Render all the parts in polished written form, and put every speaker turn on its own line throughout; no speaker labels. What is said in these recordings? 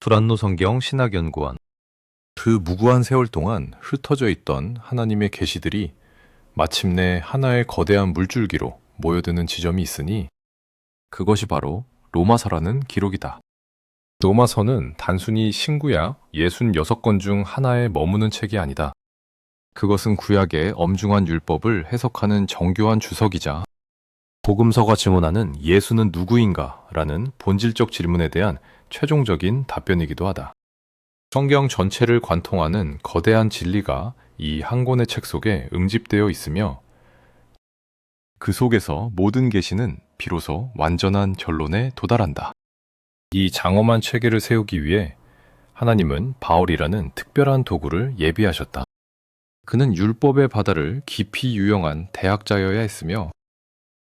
두란노 성경 신학연구원. 그 무구한 세월 동안 흩어져 있던 하나님의 계시들이 마침내 하나의 거대한 물줄기로 모여드는 지점이 있으니 그것이 바로 로마서라는 기록이다. 로마서는 단순히 신구약 66권 중 하나에 머무는 책이 아니다. 그것은 구약의 엄중한 율법을 해석하는 정교한 주석이자 복음서가 증언하는 예수는 누구인가? 라는 본질적 질문에 대한 최종적인 답변이기도 하다. 성경 전체를 관통하는 거대한 진리가 이 한 권의 책 속에 응집되어 있으며 그 속에서 모든 계시는 비로소 완전한 결론에 도달한다. 이 장엄한 체계를 세우기 위해 하나님은 바울이라는 특별한 도구를 예비하셨다. 그는 율법의 바다를 깊이 유영한 대학자여야 했으며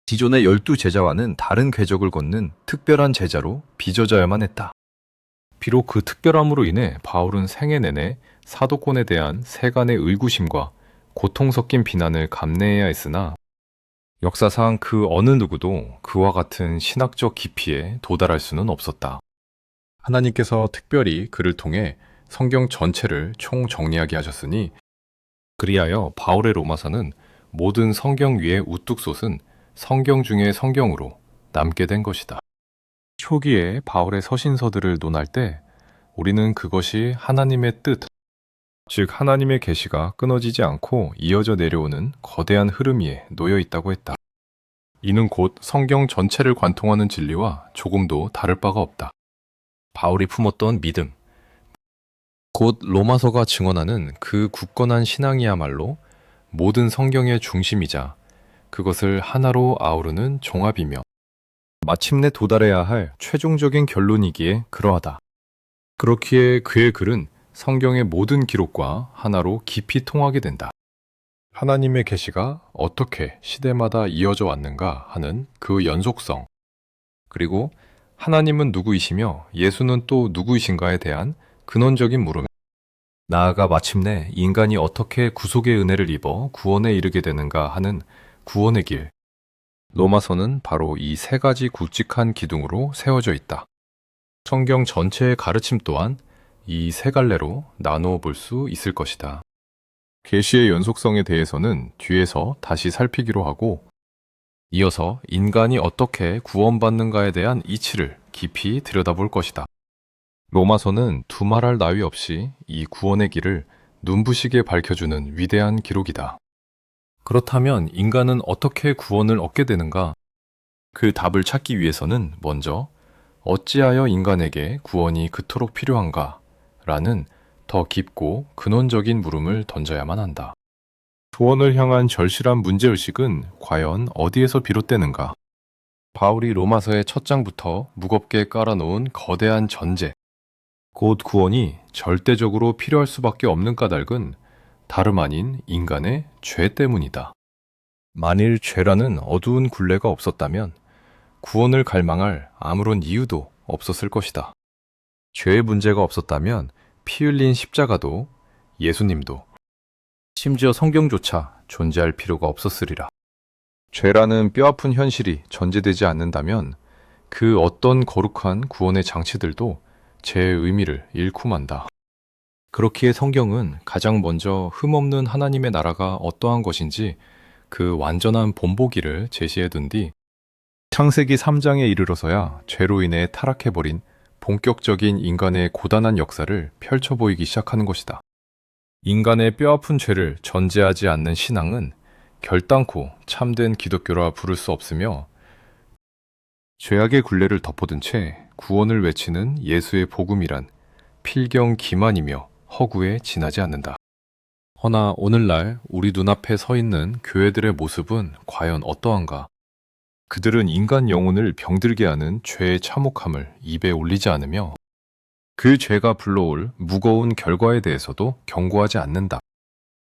기존의 12제자와는 다른 궤적을 걷는 특별한 제자로 빚어져야만 했다. 비록 그 특별함으로 인해 바울은 생애 내내 사도권에 대한 세간의 의구심과 고통 섞인 비난을 감내해야 했으나 역사상 그 어느 누구도 그와 같은 신학적 깊이에 도달할 수는 없었다. 하나님께서 특별히 그를 통해 성경 전체를 총정리하게 하셨으니 그리하여 바울의 로마서는 모든 성경 위에 우뚝 솟은 성경 중의 성경으로 남게 된 것이다. 초기에 바울의 서신서들을 논할 때 우리는 그것이 하나님의 뜻, 즉 하나님의 계시가 끊어지지 않고 이어져 내려오는 거대한 흐름 위에 놓여 있다고 했다. 이는 곧 성경 전체를 관통하는 진리와 조금도 다를 바가 없다. 바울이 품었던 믿음, 곧 로마서가 증언하는 그 굳건한 신앙이야말로 모든 성경의 중심이자 그것을 하나로 아우르는 종합이며 마침내 도달해야 할 최종적인 결론이기에 그러하다. 그렇기에 그의 글은 성경의 모든 기록과 하나로 깊이 통하게 된다. 하나님의 계시가 어떻게 시대마다 이어져 왔는가 하는 그 연속성, 그리고 하나님은 누구이시며 예수는 또 누구이신가에 대한 근원적인 물음, 나아가 마침내 인간이 어떻게 구속의 은혜를 입어 구원에 이르게 되는가 하는 구원의 길. 로마서는 바로 이 세 가지 굵직한 기둥으로 세워져 있다. 성경 전체의 가르침 또한 이 세 갈래로 나누어 볼 수 있을 것이다. 계시의 연속성에 대해서는 뒤에서 다시 살피기로 하고 이어서 인간이 어떻게 구원받는가에 대한 이치를 깊이 들여다볼 것이다. 로마서는 두말할 나위 없이 이 구원의 길을 눈부시게 밝혀주는 위대한 기록이다. 그렇다면 인간은 어떻게 구원을 얻게 되는가? 그 답을 찾기 위해서는 먼저 어찌하여 인간에게 구원이 그토록 필요한가? 라는 더 깊고 근원적인 물음을 던져야만 한다. 구원을 향한 절실한 문제의식은 과연 어디에서 비롯되는가? 바울이 로마서의 첫 장부터 무겁게 깔아놓은 거대한 전제, 곧 구원이 절대적으로 필요할 수밖에 없는 까닭은 다름 아닌 인간의 죄 때문이다. 만일 죄라는 어두운 굴레가 없었다면 구원을 갈망할 아무런 이유도 없었을 것이다. 죄의 문제가 없었다면 피 흘린 십자가도 예수님도 심지어 성경조차 존재할 필요가 없었으리라. 죄라는 뼈아픈 현실이 전제되지 않는다면 그 어떤 거룩한 구원의 장치들도 제 의미를 잃고 만다. 그렇기에 성경은 가장 먼저 흠없는 하나님의 나라가 어떠한 것인지 그 완전한 본보기를 제시해 둔 뒤 창세기 3장에 이르러서야 죄로 인해 타락해버린 본격적인 인간의 고단한 역사를 펼쳐 보이기 시작하는 것이다. 인간의 뼈아픈 죄를 전제하지 않는 신앙은 결단코 참된 기독교라 부를 수 없으며 죄악의 굴레를 덮어둔 채 구원을 외치는 예수의 복음이란 필경 기만이며 허구에 지나지 않는다. 허나 오늘날 우리 눈앞에 서 있는 교회들의 모습은 과연 어떠한가? 그들은 인간 영혼을 병들게 하는 죄의 참혹함을 입에 올리지 않으며 그 죄가 불러올 무거운 결과에 대해서도 경고하지 않는다.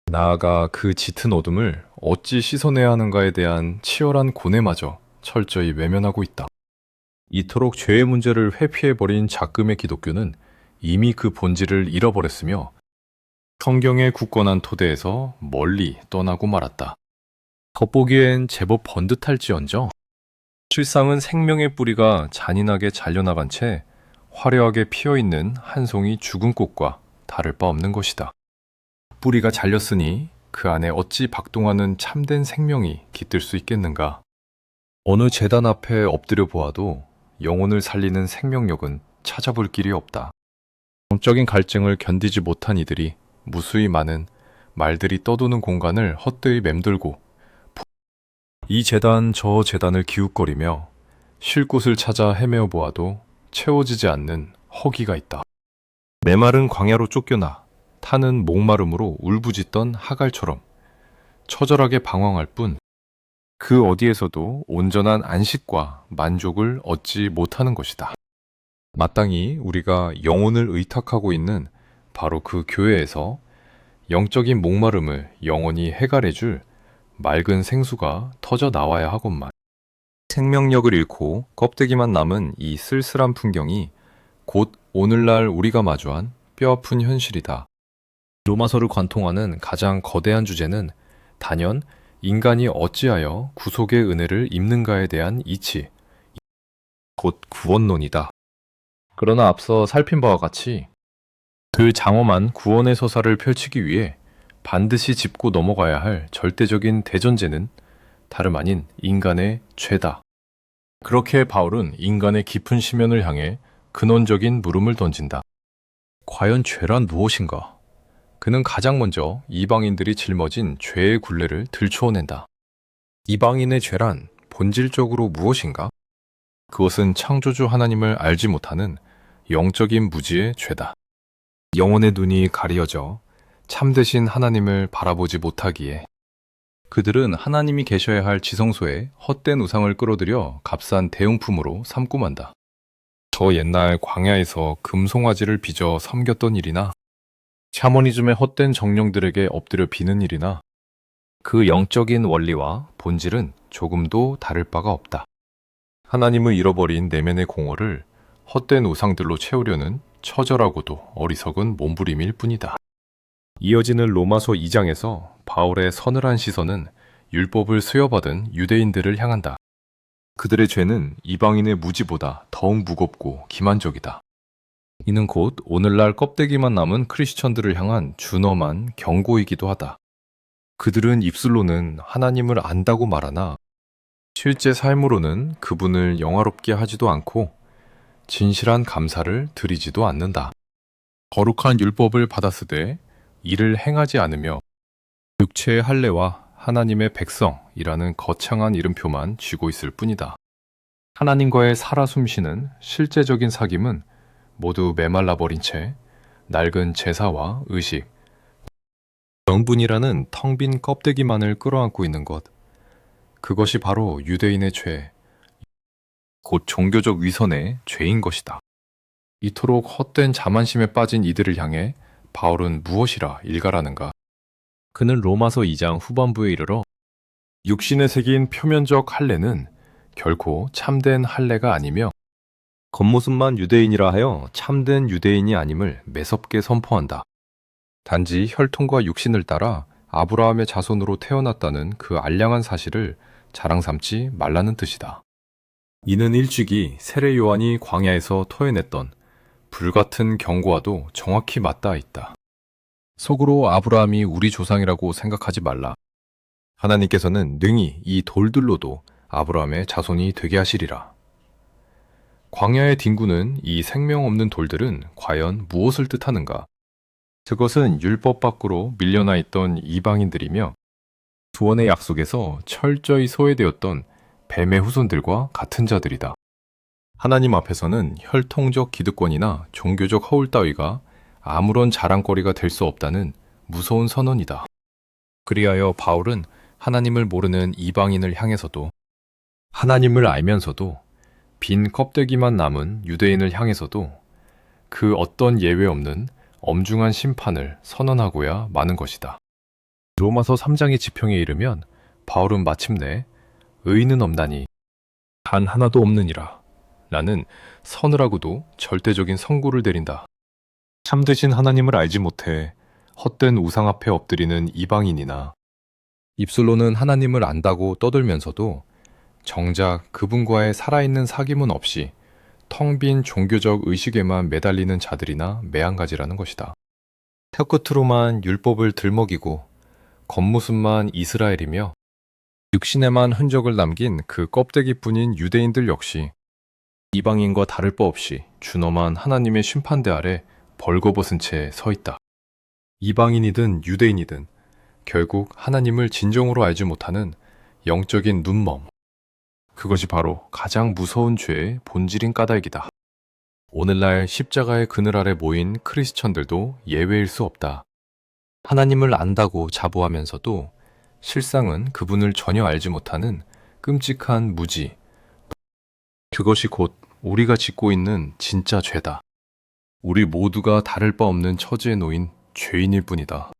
나아가 그 짙은 어둠을 어찌 씻어내야 하는가에 대한 치열한 고뇌마저 철저히 외면하고 있다. 이토록 죄의 문제를 회피해버린 작금의 기독교는 이미 그 본질을 잃어버렸으며 성경의 굳건한 토대에서 멀리 떠나고 말았다. 겉보기엔 제법 번듯할지언정 실상은 생명의 뿌리가 잔인하게 잘려나간 채 화려하게 피어있는 한 송이 죽은 꽃과 다를 바 없는 것이다. 뿌리가 잘렸으니 그 안에 어찌 박동하는 참된 생명이 깃들 수 있겠는가? 어느 제단 앞에 엎드려 보아도 영혼을 살리는 생명력은 찾아볼 길이 없다. 영적인 갈증을 견디지 못한 이들이 무수히 많은 말들이 떠도는 공간을 헛되이 맴돌고 이 제단 저 제단을 기웃거리며 쉴 곳을 찾아 헤매어 보아도 채워지지 않는 허기가 있다. 메마른 광야로 쫓겨나 타는 목마름으로 울부짖던 하갈처럼 처절하게 방황할 뿐 그 어디에서도 온전한 안식과 만족을 얻지 못하는 것이다. 마땅히 우리가 영혼을 의탁하고 있는 바로 그 교회에서 영적인 목마름을 영원히 해갈해줄 맑은 생수가 터져 나와야 하건만. 생명력을 잃고 껍데기만 남은 이 쓸쓸한 풍경이 곧 오늘날 우리가 마주한 뼈아픈 현실이다. 로마서를 관통하는 가장 거대한 주제는 단연 인간이 어찌하여 구속의 은혜를 입는가에 대한 이치, 곧 구원론이다. 그러나 앞서 살핀 바와 같이 그 장엄한 구원의 서사를 펼치기 위해 반드시 짚고 넘어가야 할 절대적인 대전제는 다름 아닌 인간의 죄다. 그렇게 바울은 인간의 깊은 심연을 향해 근원적인 물음을 던진다. 과연 죄란 무엇인가? 그는 가장 먼저 이방인들이 짊어진 죄의 굴레를 들추어낸다. 이방인의 죄란 본질적으로 무엇인가? 그것은 창조주 하나님을 알지 못하는 영적인 무지의 죄다. 영혼의 눈이 가리어져 참되신 하나님을 바라보지 못하기에 그들은 하나님이 계셔야 할 지성소에 헛된 우상을 끌어들여 값싼 대용품으로 삼고 만다. 저 옛날 광야에서 금송아지를 빚어 섬겼던 일이나 샤머니즘의 헛된 정령들에게 엎드려 비는 일이나 그 영적인 원리와 본질은 조금도 다를 바가 없다. 하나님을 잃어버린 내면의 공허를 헛된 우상들로 채우려는 처절하고도 어리석은 몸부림일 뿐이다. 이어지는 로마서 2장에서 바울의 서늘한 시선은 율법을 수여받은 유대인들을 향한다. 그들의 죄는 이방인의 무지보다 더욱 무겁고 기만적이다. 이는 곧 오늘날 껍데기만 남은 크리스천들을 향한 준엄한 경고이기도 하다. 그들은 입술로는 하나님을 안다고 말하나 실제 삶으로는 그분을 영화롭게 하지도 않고 진실한 감사를 드리지도 않는다. 거룩한 율법을 받았으되 이를 행하지 않으며 육체의 할례와 하나님의 백성이라는 거창한 이름표만 쥐고 있을 뿐이다. 하나님과의 살아 숨쉬는 실제적인 사귐은 모두 메말라 버린 채 낡은 제사와 의식, 명분이라는 텅 빈 껍데기만을 끌어안고 있는 것. 그것이 바로 유대인의 죄, 곧 종교적 위선의 죄인 것이다. 이토록 헛된 자만심에 빠진 이들을 향해 바울은 무엇이라 일갈하는가? 그는 로마서 2장 후반부에 이르러 육신에 새긴 표면적 할례는 결코 참된 할례가 아니며 겉모습만 유대인이라 하여 참된 유대인이 아님을 매섭게 선포한다. 단지 혈통과 육신을 따라 아브라함의 자손으로 태어났다는 그 알량한 사실을 자랑 삼지 말라는 뜻이다. 이는 일찍이 세례 요한이 광야에서 토해냈던 불같은 경고와도 정확히 맞닿아 있다. 속으로 아브라함이 우리 조상이라고 생각하지 말라. 하나님께서는 능히 이 돌들로도 아브라함의 자손이 되게 하시리라. 광야의 딩구는 이 생명 없는 돌들은 과연 무엇을 뜻하는가? 그것은 율법 밖으로 밀려나 있던 이방인들이며 구원의 약속에서 철저히 소외되었던 뱀의 후손들과 같은 자들이다. 하나님 앞에서는 혈통적 기득권이나 종교적 허울 따위가 아무런 자랑거리가 될 수 없다는 무서운 선언이다. 그리하여 바울은 하나님을 모르는 이방인을 향해서도 하나님을 알면서도 빈 껍데기만 남은 유대인을 향해서도 그 어떤 예외 없는 엄중한 심판을 선언하고야 마는 것이다. 로마서 3장의 지평에 이르면 바울은 마침내 의인은 없나니 단 하나도 없느니라 라는 서늘하고도 절대적인 선고를 내린다. 참되신 하나님을 알지 못해 헛된 우상 앞에 엎드리는 이방인이나 입술로는 하나님을 안다고 떠들면서도 정작 그분과의 살아있는 사귐은 없이 텅 빈 종교적 의식에만 매달리는 자들이나 매한가지라는 것이다. 혀끝으로만 율법을 들먹이고 겉모습만 이스라엘이며 육신에만 흔적을 남긴 그 껍데기뿐인 유대인들 역시 이방인과 다를 바 없이 준엄한 하나님의 심판대 아래 벌거벗은 채 서 있다. 이방인이든 유대인이든 결국 하나님을 진정으로 알지 못하는 영적인 눈멈. 그것이 바로 가장 무서운 죄의 본질인 까닭이다. 오늘날 십자가의 그늘 아래 모인 크리스천들도 예외일 수 없다. 하나님을 안다고 자부하면서도 실상은 그분을 전혀 알지 못하는 끔찍한 무지. 그것이 곧 우리가 짓고 있는 진짜 죄다. 우리 모두가 다를 바 없는 처지에 놓인 죄인일 뿐이다.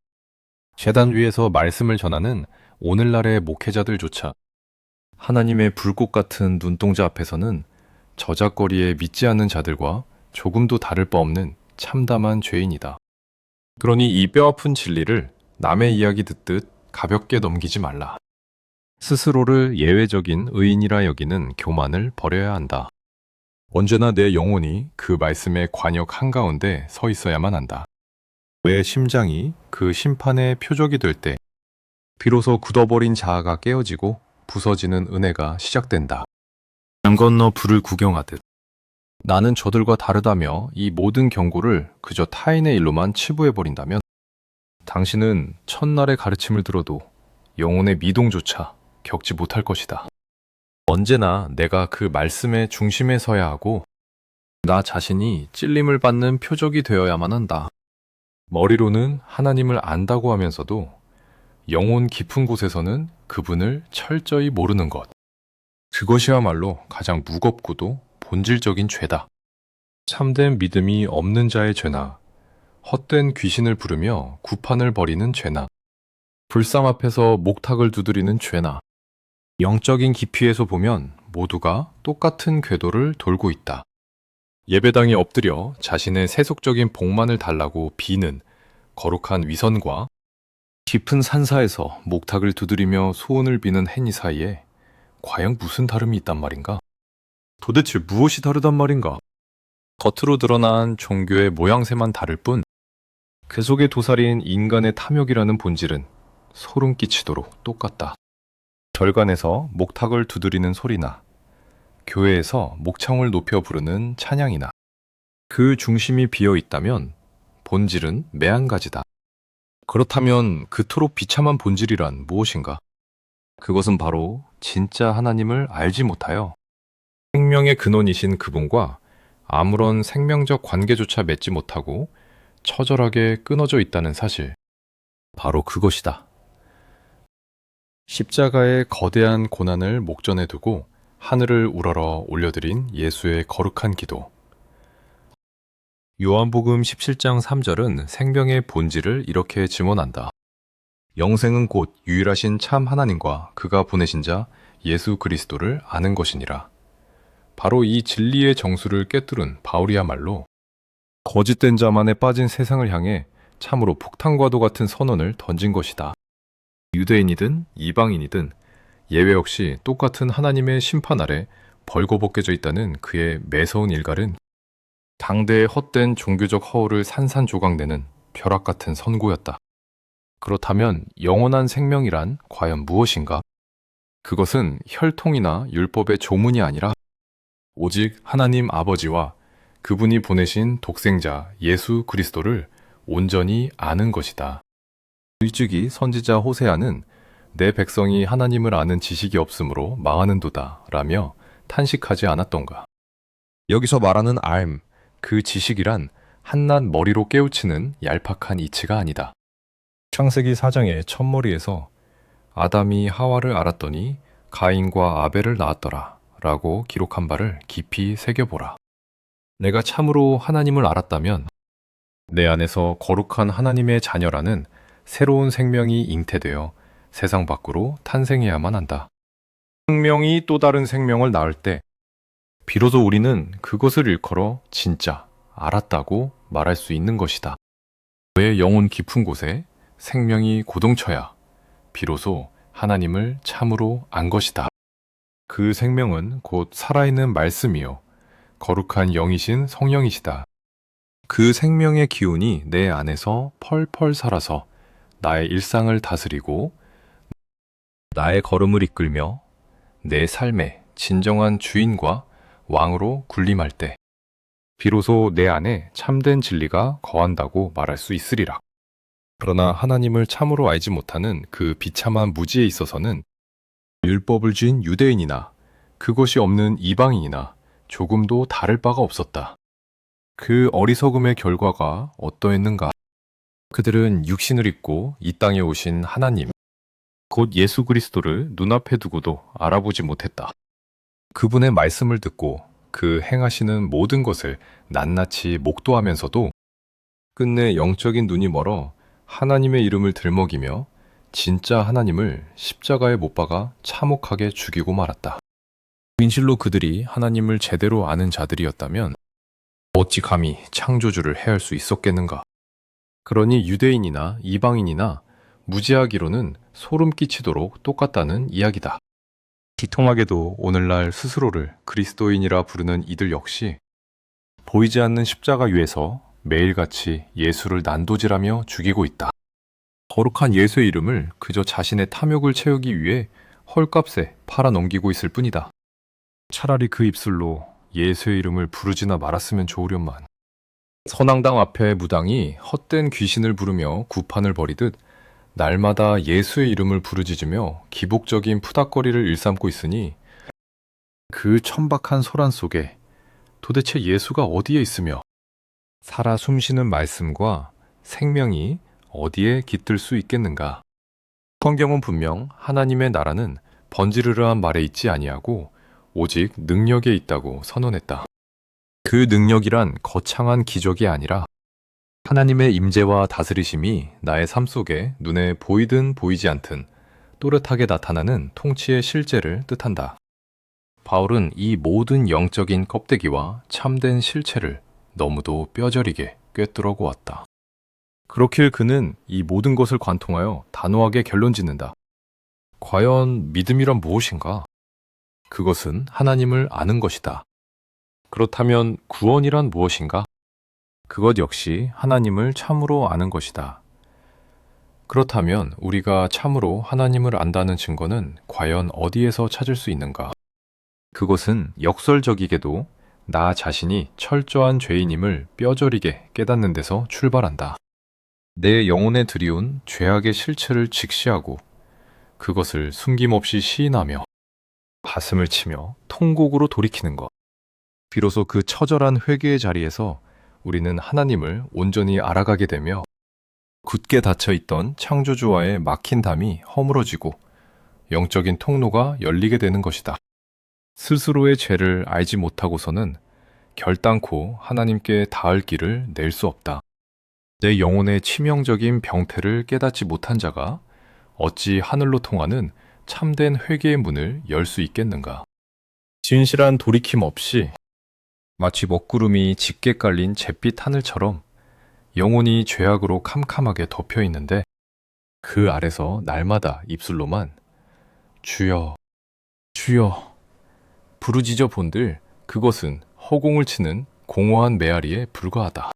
제단 위에서 말씀을 전하는 오늘날의 목회자들조차 하나님의 불꽃 같은 눈동자 앞에서는 저작거리에 믿지 않는 자들과 조금도 다를 바 없는 참담한 죄인이다. 그러니 이 뼈아픈 진리를 남의 이야기 듣듯 가볍게 넘기지 말라. 스스로를 예외적인 의인이라 여기는 교만을 버려야 한다. 언제나 내 영혼이 그 말씀의 관역 한가운데 서 있어야만 한다. 왜 심장이 그 심판의 표적이 될 때 비로소 굳어버린 자아가 깨어지고 부서지는 은혜가 시작된다. 강 건너 불을 구경하듯 나는 저들과 다르다며 이 모든 경고를 그저 타인의 일로만 치부해버린다면 당신은 첫날의 가르침을 들어도 영혼의 미동조차 겪지 못할 것이다. 언제나 내가 그 말씀의 중심에 서야 하고 나 자신이 찔림을 받는 표적이 되어야만 한다. 머리로는 하나님을 안다고 하면서도 영혼 깊은 곳에서는 그분을 철저히 모르는 것. 그것이야말로 가장 무겁고도 본질적인 죄다. 참된 믿음이 없는 자의 죄나 헛된 귀신을 부르며 구판을 벌이는 죄나 불상 앞에서 목탁을 두드리는 죄나 영적인 깊이에서 보면 모두가 똑같은 궤도를 돌고 있다. 예배당에 엎드려 자신의 세속적인 복만을 달라고 비는 거룩한 위선과 깊은 산사에서 목탁을 두드리며 소원을 비는 행위 사이에 과연 무슨 다름이 있단 말인가? 도대체 무엇이 다르단 말인가? 겉으로 드러난 종교의 모양새만 다를 뿐 그 속에 도사리인 인간의 탐욕이라는 본질은 소름 끼치도록 똑같다. 절간에서 목탁을 두드리는 소리나 교회에서 목청을 높여 부르는 찬양이나 그 중심이 비어 있다면 본질은 매한가지다. 그렇다면 그토록 비참한 본질이란 무엇인가? 그것은 바로 진짜 하나님을 알지 못하여 생명의 근원이신 그분과 아무런 생명적 관계조차 맺지 못하고 처절하게 끊어져 있다는 사실. 바로 그것이다. 십자가의 거대한 고난을 목전에 두고 하늘을 우러러 올려드린 예수의 거룩한 기도. 요한복음 17장 3절은 생명의 본질을 이렇게 증언한다. 영생은 곧 유일하신 참 하나님과 그가 보내신 자 예수 그리스도를 아는 것이니라. 바로 이 진리의 정수를 꿰뚫은 바울이야말로 거짓된 자만에 빠진 세상을 향해 참으로 폭탄과도 같은 선언을 던진 것이다. 유대인이든 이방인이든 예외 없이 똑같은 하나님의 심판 아래 벌거벗겨져 있다는 그의 매서운 일갈은 당대의 헛된 종교적 허울을 산산조각내는 벼락 같은 선고였다. 그렇다면 영원한 생명이란 과연 무엇인가? 그것은 혈통이나 율법의 조문이 아니라 오직 하나님 아버지와 그분이 보내신 독생자 예수 그리스도를 온전히 아는 것이다. 일찍이 선지자 호세아는 내 백성이 하나님을 아는 지식이 없으므로 망하는도다 라며 탄식하지 않았던가. 여기서 말하는 알, 그 지식이란 한낱 머리로 깨우치는 얄팍한 이치가 아니다. 창세기 4장의 첫머리에서 아담이 하와를 알았더니 가인과 아벨을 낳았더라 라고 기록한 바를 깊이 새겨보라. 내가 참으로 하나님을 알았다면 내 안에서 거룩한 하나님의 자녀라는 새로운 생명이 잉태되어 세상 밖으로 탄생해야만 한다. 생명이 또 다른 생명을 낳을 때 비로소 우리는 그것을 일컬어 진짜 알았다고 말할 수 있는 것이다. 왜 영혼 깊은 곳에 생명이 고동쳐야 비로소 하나님을 참으로 안 것이다. 그 생명은 곧 살아있는 말씀이요 거룩한 영이신 성령이시다. 그 생명의 기운이 내 안에서 펄펄 살아서 나의 일상을 다스리고 나의 걸음을 이끌며 내 삶의 진정한 주인과 왕으로 군림할 때 비로소 내 안에 참된 진리가 거한다고 말할 수 있으리라. 그러나 하나님을 참으로 알지 못하는 그 비참한 무지에 있어서는 율법을 지은 유대인이나 그것이 없는 이방인이나 조금도 다를 바가 없었다. 그 어리석음의 결과가 어떠했는가? 그들은 육신을 입고 이 땅에 오신 하나님, 곧 예수 그리스도를 눈앞에 두고도 알아보지 못했다. 그분의 말씀을 듣고 그 행하시는 모든 것을 낱낱이 목도하면서도 끝내 영적인 눈이 멀어 하나님의 이름을 들먹이며 진짜 하나님을 십자가에 못 박아 참혹하게 죽이고 말았다. 진실로 그들이 하나님을 제대로 아는 자들이었다면 어찌 감히 창조주를 해할 수 있었겠는가? 그러니 유대인이나 이방인이나 무지하기로는 소름 끼치도록 똑같다는 이야기다. 비통하게도 오늘날 스스로를 그리스도인이라 부르는 이들 역시 보이지 않는 십자가 위에서 매일같이 예수를 난도질하며 죽이고 있다. 거룩한 예수의 이름을 그저 자신의 탐욕을 채우기 위해 헐값에 팔아넘기고 있을 뿐이다. 차라리 그 입술로 예수의 이름을 부르지나 말았으면 좋으련만. 선앙당 앞에 무당이 헛된 귀신을 부르며 구판을 벌이듯 날마다 예수의 이름을 부르짖으며 기복적인 푸닥거리를 일삼고 있으니 그 천박한 소란 속에 도대체 예수가 어디에 있으며 살아 숨쉬는 말씀과 생명이 어디에 깃들 수 있겠는가? 성경은 분명 하나님의 나라는 번지르르한 말에 있지 아니하고 오직 능력에 있다고 선언했다. 그 능력이란 거창한 기적이 아니라 하나님의 임재와 다스리심이 나의 삶 속에 눈에 보이든 보이지 않든 또렷하게 나타나는 통치의 실제를 뜻한다. 바울은 이 모든 영적인 껍데기와 참된 실체를 너무도 뼈저리게 꿰뚫어 보았다. 그렇길 그는 이 모든 것을 관통하여 단호하게 결론짓는다. 과연 믿음이란 무엇인가? 그것은 하나님을 아는 것이다. 그렇다면 구원이란 무엇인가? 그것 역시 하나님을 참으로 아는 것이다. 그렇다면 우리가 참으로 하나님을 안다는 증거는 과연 어디에서 찾을 수 있는가? 그것은 역설적이게도 나 자신이 철저한 죄인임을 뼈저리게 깨닫는 데서 출발한다. 내 영혼에 들이온 죄악의 실체를 직시하고 그것을 숨김없이 시인하며 가슴을 치며 통곡으로 돌이키는 것. 비로소 그 처절한 회개의 자리에서 우리는 하나님을 온전히 알아가게 되며 굳게 닫혀있던 창조주와의 막힌 담이 허물어지고 영적인 통로가 열리게 되는 것이다. 스스로의 죄를 알지 못하고서는 결단코 하나님께 닿을 길을 낼 수 없다. 내 영혼의 치명적인 병폐를 깨닫지 못한 자가 어찌 하늘로 통하는 참된 회개의 문을 열 수 있겠는가? 진실한 돌이킴 없이 마치 먹구름이 짙게 깔린 잿빛 하늘처럼 영혼이 죄악으로 캄캄하게 덮여 있는데 그 아래서 날마다 입술로만 주여, 주여 부르짖어 본들 그것은 허공을 치는 공허한 메아리에 불과하다.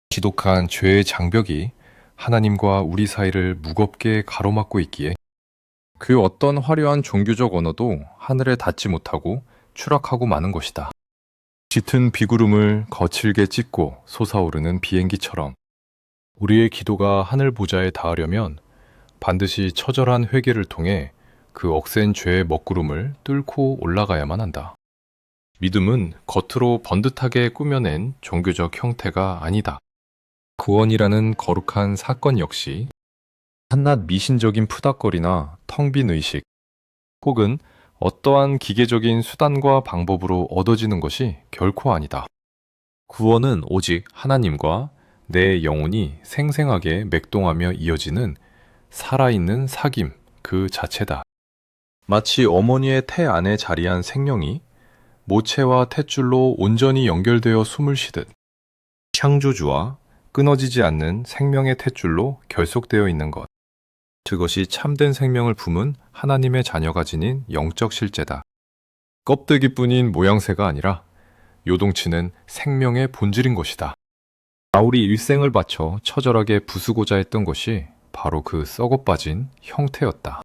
지독한 죄의 장벽이 하나님과 우리 사이를 무겁게 가로막고 있기에 그 어떤 화려한 종교적 언어도 하늘에 닿지 못하고 추락하고 마는 것이다. 짙은 비구름을 거칠게 찢고 솟아오르는 비행기처럼 우리의 기도가 하늘 보좌에 닿으려면 반드시 처절한 회개를 통해 그 억센 죄의 먹구름을 뚫고 올라가야만 한다. 믿음은 겉으로 번듯하게 꾸며낸 종교적 형태가 아니다. 구원이라는 거룩한 사건 역시 한낱 미신적인 푸닥거리나 텅 빈 의식 혹은 어떠한 기계적인 수단과 방법으로 얻어지는 것이 결코 아니다. 구원은 오직 하나님과 내 영혼이 생생하게 맥동하며 이어지는 살아있는 사귐 그 자체다. 마치 어머니의 태 안에 자리한 생명이 모체와 탯줄로 온전히 연결되어 숨을 쉬듯 창조주와 끊어지지 않는 생명의 탯줄로 결속되어 있는 것. 그것이 참된 생명을 품은 하나님의 자녀가 지닌 영적 실제다. 껍데기뿐인 모양새가 아니라 요동치는 생명의 본질인 것이다. 바울이 일생을 바쳐 처절하게 부수고자 했던 것이 바로 그 썩어빠진 형태였다.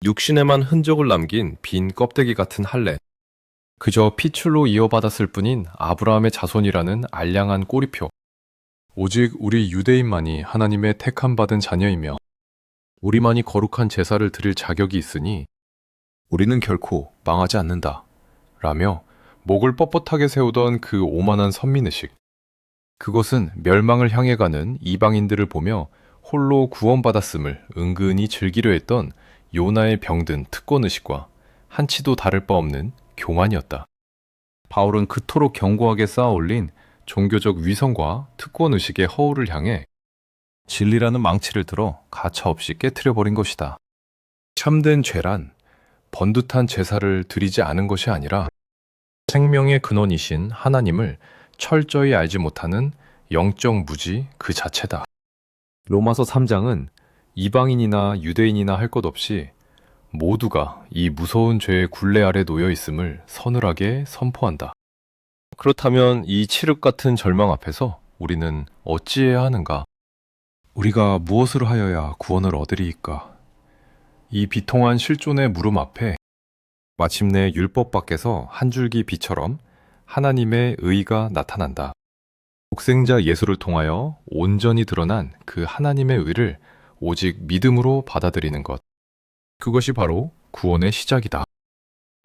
육신에만 흔적을 남긴 빈 껍데기 같은 할례. 그저 피출로 이어받았을 뿐인 아브라함의 자손이라는 알량한 꼬리표. 오직 우리 유대인만이 하나님의 택함받은 자녀이며 우리만이 거룩한 제사를 드릴 자격이 있으니 우리는 결코 망하지 않는다. 라며 목을 뻣뻣하게 세우던 그 오만한 선민의식. 그것은 멸망을 향해 가는 이방인들을 보며 홀로 구원받았음을 은근히 즐기려 했던 요나의 병든 특권의식과 한치도 다를 바 없는 교만이었다. 바울은 그토록 견고하게 쌓아올린 종교적 위선과 특권의식의 허울을 향해 진리라는 망치를 들어 가차없이 깨트려버린 것이다. 참된 죄란 번듯한 제사를 드리지 않은 것이 아니라 생명의 근원이신 하나님을 철저히 알지 못하는 영적 무지 그 자체다. 로마서 3장은 이방인이나 유대인이나 할 것 없이 모두가 이 무서운 죄의 굴레 아래 놓여 있음을 서늘하게 선포한다. 그렇다면 이 칠흑 같은 절망 앞에서 우리는 어찌해야 하는가? 우리가 무엇을 하여야 구원을 얻으리이까? 이 비통한 실존의 물음 앞에 마침내 율법 밖에서 한 줄기 빛처럼 하나님의 의가 나타난다. 독생자 예수를 통하여 온전히 드러난 그 하나님의 의를 오직 믿음으로 받아들이는 것. 그것이 바로 구원의 시작이다.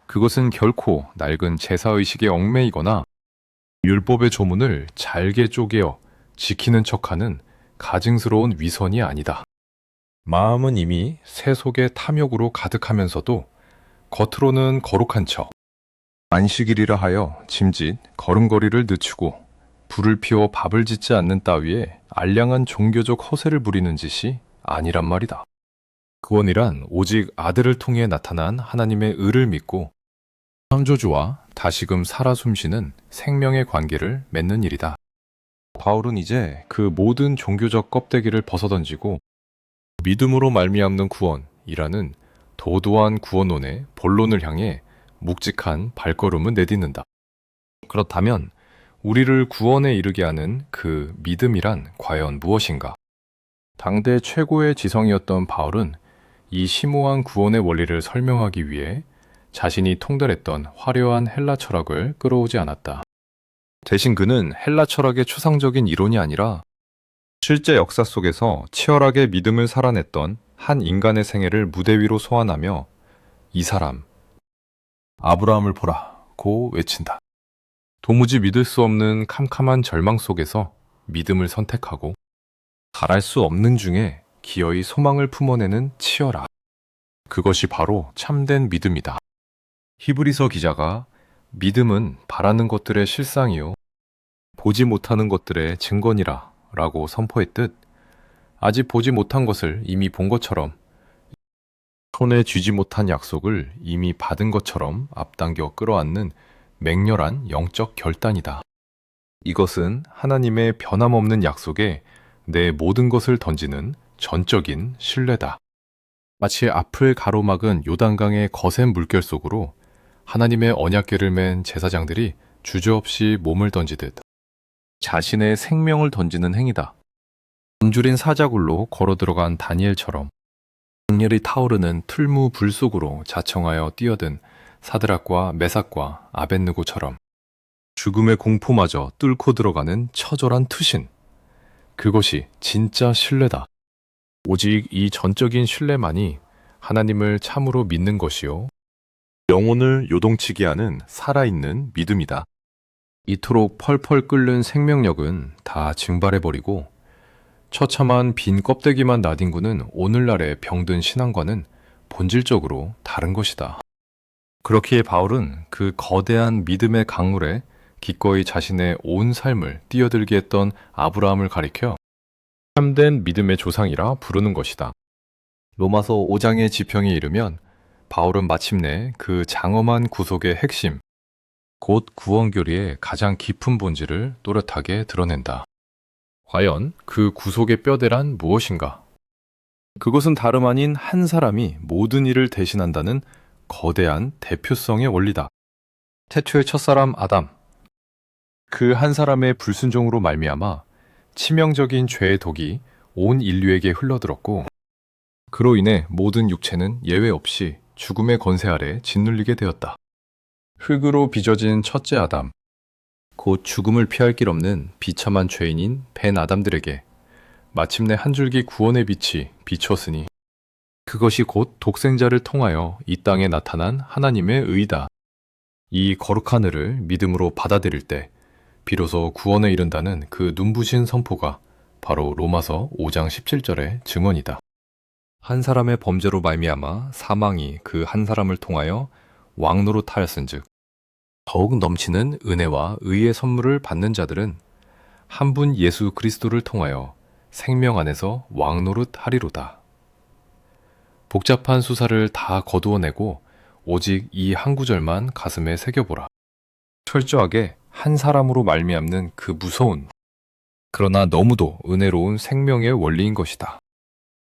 그것은 결코 낡은 제사의식에 얽매이거나 율법의 조문을 잘게 쪼개어 지키는 척하는 가증스러운 위선이 아니다. 마음은 이미 세속의 탐욕으로 가득하면서도 겉으로는 거룩한 척, 안식일이라 하여 짐짓 걸음걸이를 늦추고 불을 피워 밥을 짓지 않는 따위에 알량한 종교적 허세를 부리는 짓이 아니란 말이다. 구원이란 오직 아들을 통해 나타난 하나님의 의를 믿고 창조주와 다시금 살아 숨쉬는 생명의 관계를 맺는 일이다. 바울은 이제 그 모든 종교적 껍데기를 벗어던지고 믿음으로 말미암는 구원이라는 도도한 구원론의 본론을 향해 묵직한 발걸음을 내딛는다. 그렇다면 우리를 구원에 이르게 하는 그 믿음이란 과연 무엇인가? 당대 최고의 지성이었던 바울은 이 심오한 구원의 원리를 설명하기 위해 자신이 통달했던 화려한 헬라 철학을 끌어오지 않았다. 대신 그는 헬라 철학의 추상적인 이론이 아니라 실제 역사 속에서 치열하게 믿음을 살아냈던 한 인간의 생애를 무대 위로 소환하며 이 사람, 아브라함을 보라고 외친다. 도무지 믿을 수 없는 캄캄한 절망 속에서 믿음을 선택하고 바랄 수 없는 중에 기어이 소망을 품어내는 치열함. 그것이 바로 참된 믿음이다. 히브리서 기자가 믿음은 바라는 것들의 실상이요 보지 못하는 것들의 증거니라 라고 선포했듯 아직 보지 못한 것을 이미 본 것처럼 손에 쥐지 못한 약속을 이미 받은 것처럼 앞당겨 끌어안는 맹렬한 영적 결단이다. 이것은 하나님의 변함없는 약속에 내 모든 것을 던지는 전적인 신뢰다. 마치 앞을 가로막은 요단강의 거센 물결 속으로 하나님의 언약궤를 맨 제사장들이 주저없이 몸을 던지듯 자신의 생명을 던지는 행위다. 굶주린 사자굴로 걸어 들어간 다니엘처럼 강렬히 타오르는 틀무 불 속으로 자청하여 뛰어든 사드락과 메삭과 아벳느고처럼 죽음의 공포마저 뚫고 들어가는 처절한 투신. 그것이 진짜 신뢰다. 오직 이 전적인 신뢰만이 하나님을 참으로 믿는 것이요 영혼을 요동치게 하는 살아있는 믿음이다. 이토록 펄펄 끓는 생명력은 다 증발해버리고 처참한 빈 껍데기만 나뒹구는 오늘날의 병든 신앙과는 본질적으로 다른 것이다. 그렇기에 바울은 그 거대한 믿음의 강물에 기꺼이 자신의 온 삶을 뛰어들게 했던 아브라함을 가리켜 참된 믿음의 조상이라 부르는 것이다. 로마서 5장의 지평에 이르면 바울은 마침내 그 장엄한 구속의 핵심, 곧 구원교리의 가장 깊은 본질을 또렷하게 드러낸다. 과연 그 구속의 뼈대란 무엇인가? 그것은 다름 아닌 한 사람이 모든 일을 대신한다는 거대한 대표성의 원리다. 태초의 첫사람 아담, 그 한 사람의 불순종으로 말미암아 치명적인 죄의 독이 온 인류에게 흘러들었고, 그로 인해 모든 육체는 예외 없이 죽음의 권세 아래 짓눌리게 되었다. 흙으로 빚어진 첫째 아담, 곧 죽음을 피할 길 없는 비참한 죄인인 벤 아담들에게 마침내 한 줄기 구원의 빛이 비쳤으니 그것이 곧 독생자를 통하여 이 땅에 나타난 하나님의 의다. 이 거룩한 의를 믿음으로 받아들일 때 비로소 구원에 이른다는 그 눈부신 선포가 바로 로마서 5장 17절의 증언이다. 한 사람의 범죄로 말미암아 사망이 그 한 사람을 통하여 왕노릇하였은즉 더욱 넘치는 은혜와 의의 선물을 받는 자들은 한 분 예수 그리스도를 통하여 생명 안에서 왕노릇하리로다. 복잡한 수사를 다 거두어내고 오직 이 한 구절만 가슴에 새겨보라. 철저하게 한 사람으로 말미암는 그 무서운, 그러나 너무도 은혜로운 생명의 원리인 것이다.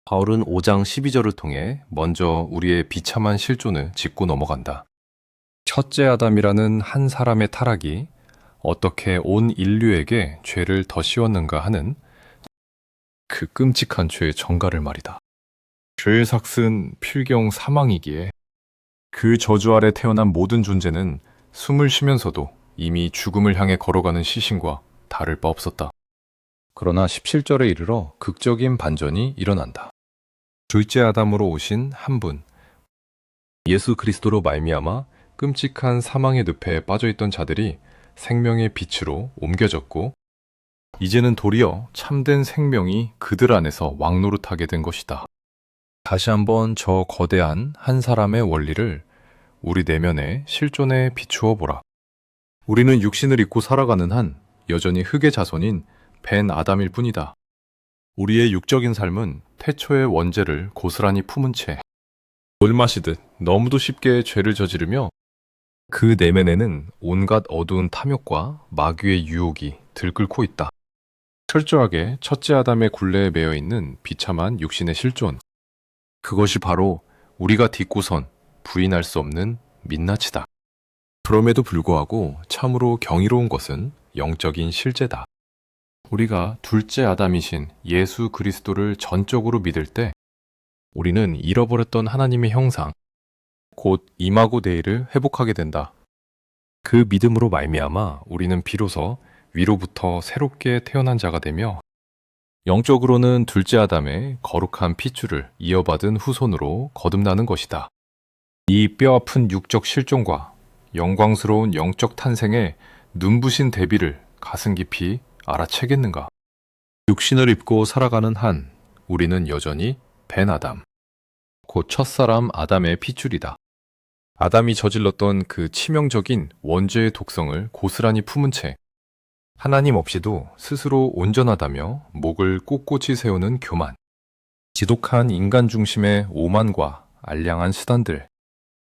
바울은 5장 12절을 통해 먼저 우리의 비참한 실존을 짚고 넘어간다. 첫째 아담이라는 한 사람의 타락이 어떻게 온 인류에게 죄를 더 씌웠는가 하는 그 끔찍한 죄의 정가를 말이다. 죄의 삭은 필경 사망이기에 그 저주 아래 태어난 모든 존재는 숨을 쉬면서도 이미 죽음을 향해 걸어가는 시신과 다를 바 없었다. 그러나 17절에 이르러 극적인 반전이 일어난다. 둘째 아담으로 오신 한 분, 예수 그리스도로 말미암아 끔찍한 사망의 늪에 빠져있던 자들이 생명의 빛으로 옮겨졌고, 이제는 도리어 참된 생명이 그들 안에서 왕노릇하게 된 것이다. 다시 한번 저 거대한 한 사람의 원리를 우리 내면의 실존에 비추어 보라. 우리는 육신을 입고 살아가는 한 여전히 흙의 자손인 벤 아담일 뿐이다. 우리의 육적인 삶은 태초의 원죄를 고스란히 품은 채 물 마시듯 너무도 쉽게 죄를 저지르며 그 내면에는 온갖 어두운 탐욕과 마귀의 유혹이 들끓고 있다. 철저하게 첫째 아담의 굴레에 매여 있는 비참한 육신의 실존, 그것이 바로 우리가 딛고선 부인할 수 없는 민낯이다. 그럼에도 불구하고 참으로 경이로운 것은 영적인 실제다. 우리가 둘째 아담이신 예수 그리스도를 전적으로 믿을 때 우리는 잃어버렸던 하나님의 형상, 곧 임하고 내일을 회복하게 된다. 그 믿음으로 말미암아 우리는 비로소 위로부터 새롭게 태어난 자가 되며 영적으로는 둘째 아담의 거룩한 핏줄을 이어받은 후손으로 거듭나는 것이다. 이 뼈아픈 육적 실존과 영광스러운 영적 탄생의 눈부신 대비를 가슴 깊이 알아채겠는가? 육신을 입고 살아가는 한 우리는 여전히 벤 아담, 곧 첫사람 아담의 핏줄이다. 아담이 저질렀던 그 치명적인 원죄의 독성을 고스란히 품은 채 하나님 없이도 스스로 온전하다며 목을 꼿꼿이 세우는 교만, 지독한 인간 중심의 오만과 알량한 수단들,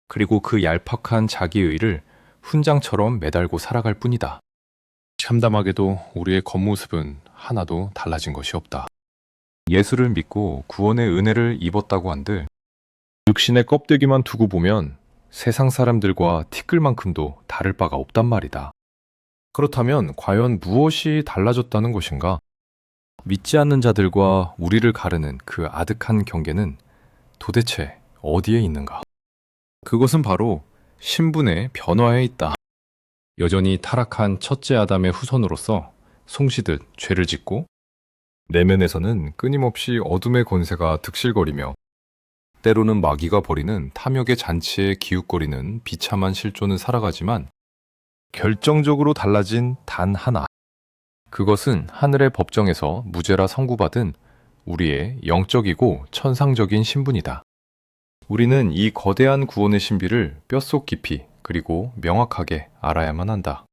그리고 그 얄팍한 자기의를 훈장처럼 매달고 살아갈 뿐이다. 참담하게도 우리의 겉모습은 하나도 달라진 것이 없다. 예수를 믿고 구원의 은혜를 입었다고 한들 육신의 껍데기만 두고 보면 세상 사람들과 티끌만큼도 다를 바가 없단 말이다. 그렇다면 과연 무엇이 달라졌다는 것인가? 믿지 않는 자들과 우리를 가르는 그 아득한 경계는 도대체 어디에 있는가? 그것은 바로 신분의 변화에 있다. 여전히 타락한 첫째 아담의 후손으로서 송시듯 죄를 짓고 내면에서는 끊임없이 어둠의 권세가 득실거리며 때로는 마귀가 벌이는 탐욕의 잔치에 기웃거리는 비참한 실존을 살아가지만 결정적으로 달라진 단 하나. 그것은 하늘의 법정에서 무죄라 선고받은 우리의 영적이고 천상적인 신분이다. 우리는 이 거대한 구원의 신비를 뼛속 깊이 그리고 명확하게 알아야만 한다.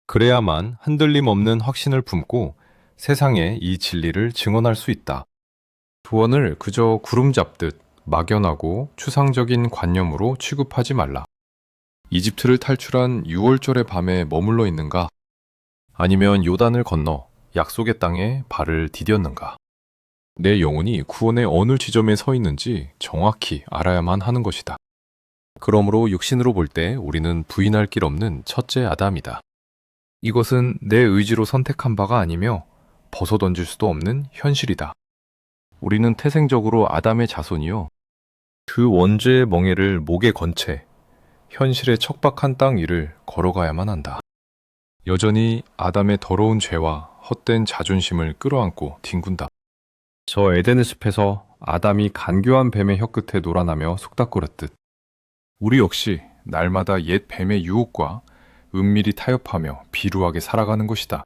그래야만 흔들림 없는 확신을 품고 세상에 이 진리를 증언할 수 있다. 구원을 그저 구름 잡듯 막연하고 추상적인 관념으로 취급하지 말라. 이집트를 탈출한 6월절의 밤에 머물러 있는가? 아니면 요단을 건너 약속의 땅에 발을 디뎠는가? 내 영혼이 구원의 어느 지점에 서 있는지 정확히 알아야만 하는 것이다. 그러므로 육신으로 볼 때 우리는 부인할 길 없는 첫째 아담이다. 이것은 내 의지로 선택한 바가 아니며 벗어던질 수도 없는 현실이다. 우리는 태생적으로 아담의 자손이요. 그 원죄의 멍에를 목에 건 채 현실의 척박한 땅 위를 걸어가야만 한다. 여전히 아담의 더러운 죄와 헛된 자존심을 끌어안고 뒹군다. 저 에덴의 숲에서 아담이 간교한 뱀의 혀끝에 놀아나며 속닥거렸듯 우리 역시 날마다 옛 뱀의 유혹과 은밀히 타협하며 비루하게 살아가는 것이다.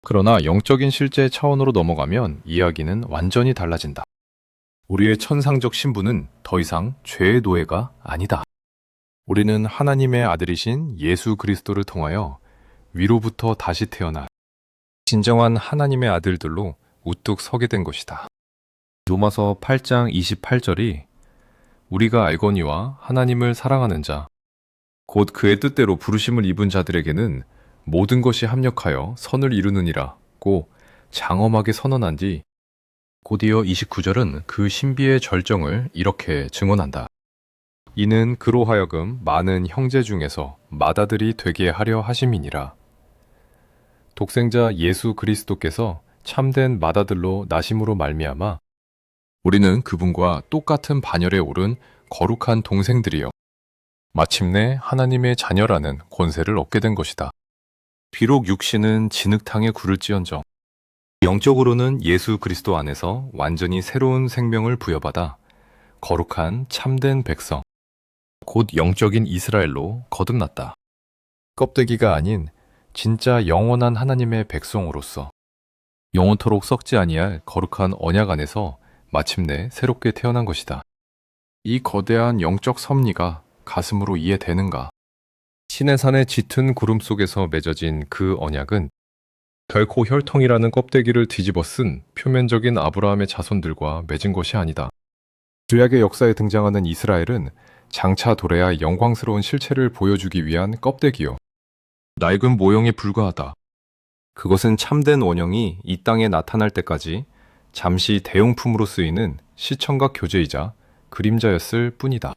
그러나 영적인 실제 차원으로 넘어가면 이야기는 완전히 달라진다. 우리의 천상적 신분은 더 이상 죄의 노예가 아니다. 우리는 하나님의 아들이신 예수 그리스도를 통하여 위로부터 다시 태어나 진정한 하나님의 아들들로 우뚝 서게 된 것이다. 로마서 8장 28절이 우리가 알거니와 하나님을 사랑하는 자, 곧 그의 뜻대로 부르심을 입은 자들에게는 모든 것이 합력하여 선을 이루느니라고 장엄하게 선언한 뒤 곧이어 29절은 그 신비의 절정을 이렇게 증언한다. 이는 그로 하여금 많은 형제 중에서 맏아들이 되게 하려 하심이니라. 독생자 예수 그리스도께서 참된 맏아들로 나심으로 말미암아 우리는 그분과 똑같은 반열에 오른 거룩한 동생들이여 마침내 하나님의 자녀라는 권세를 얻게 된 것이다. 비록 육신은 진흙탕에 굴을지언정 영적으로는 예수 그리스도 안에서 완전히 새로운 생명을 부여받아 거룩한 참된 백성, 곧 영적인 이스라엘로 거듭났다. 껍데기가 아닌 진짜 영원한 하나님의 백성으로서 영원토록 썩지 아니할 거룩한 언약 안에서 마침내 새롭게 태어난 것이다. 이 거대한 영적 섭리가 가슴으로 이해되는가? 시내산의 짙은 구름 속에서 맺어진 그 언약은 결코 혈통이라는 껍데기를 뒤집어 쓴 표면적인 아브라함의 자손들과 맺은 것이 아니다. 구약의 역사에 등장하는 이스라엘은 장차 도래할 영광스러운 실체를 보여주기 위한 껍데기요. 낡은 모형에 불과하다. 그것은 참된 원형이 이 땅에 나타날 때까지 잠시 대용품으로 쓰이는 시청각 교재이자 그림자였을 뿐이다.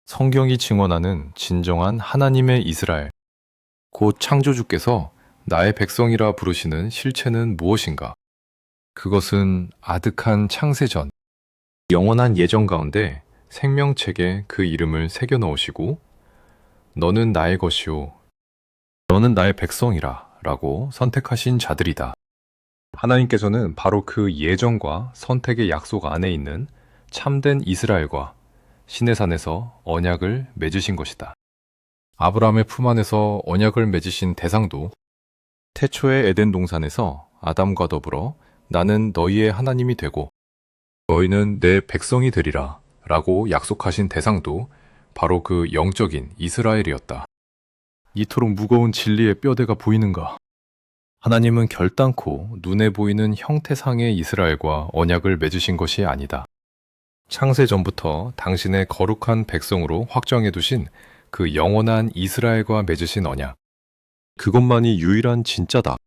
성경이 증언하는 진정한 하나님의 이스라엘, 곧 창조주께서 나의 백성이라 부르시는 실체는 무엇인가? 그것은 아득한 창세전, 영원한 예정 가운데 생명책에 그 이름을 새겨 넣으시고 너는 나의 것이요, 너는 나의 백성이라 라고 선택하신 자들이다. 하나님께서는 바로 그 예정과 선택의 약속 안에 있는 참된 이스라엘과 시내산에서 언약을 맺으신 것이다. 아브라함의 품 안에서 언약을 맺으신 대상도 태초의 에덴 동산에서 아담과 더불어 나는 너희의 하나님이 되고 너희는 내 백성이 되리라 라고 약속하신 대상도 바로 그 영적인 이스라엘이었다. 이토록 무거운 진리의 뼈대가 보이는가? 하나님은 결단코 눈에 보이는 형태상의 이스라엘과 언약을 맺으신 것이 아니다. 창세 전부터 당신의 거룩한 백성으로 확정해 두신 그 영원한 이스라엘과 맺으신 언약. 그것만이 유일한 진짜다.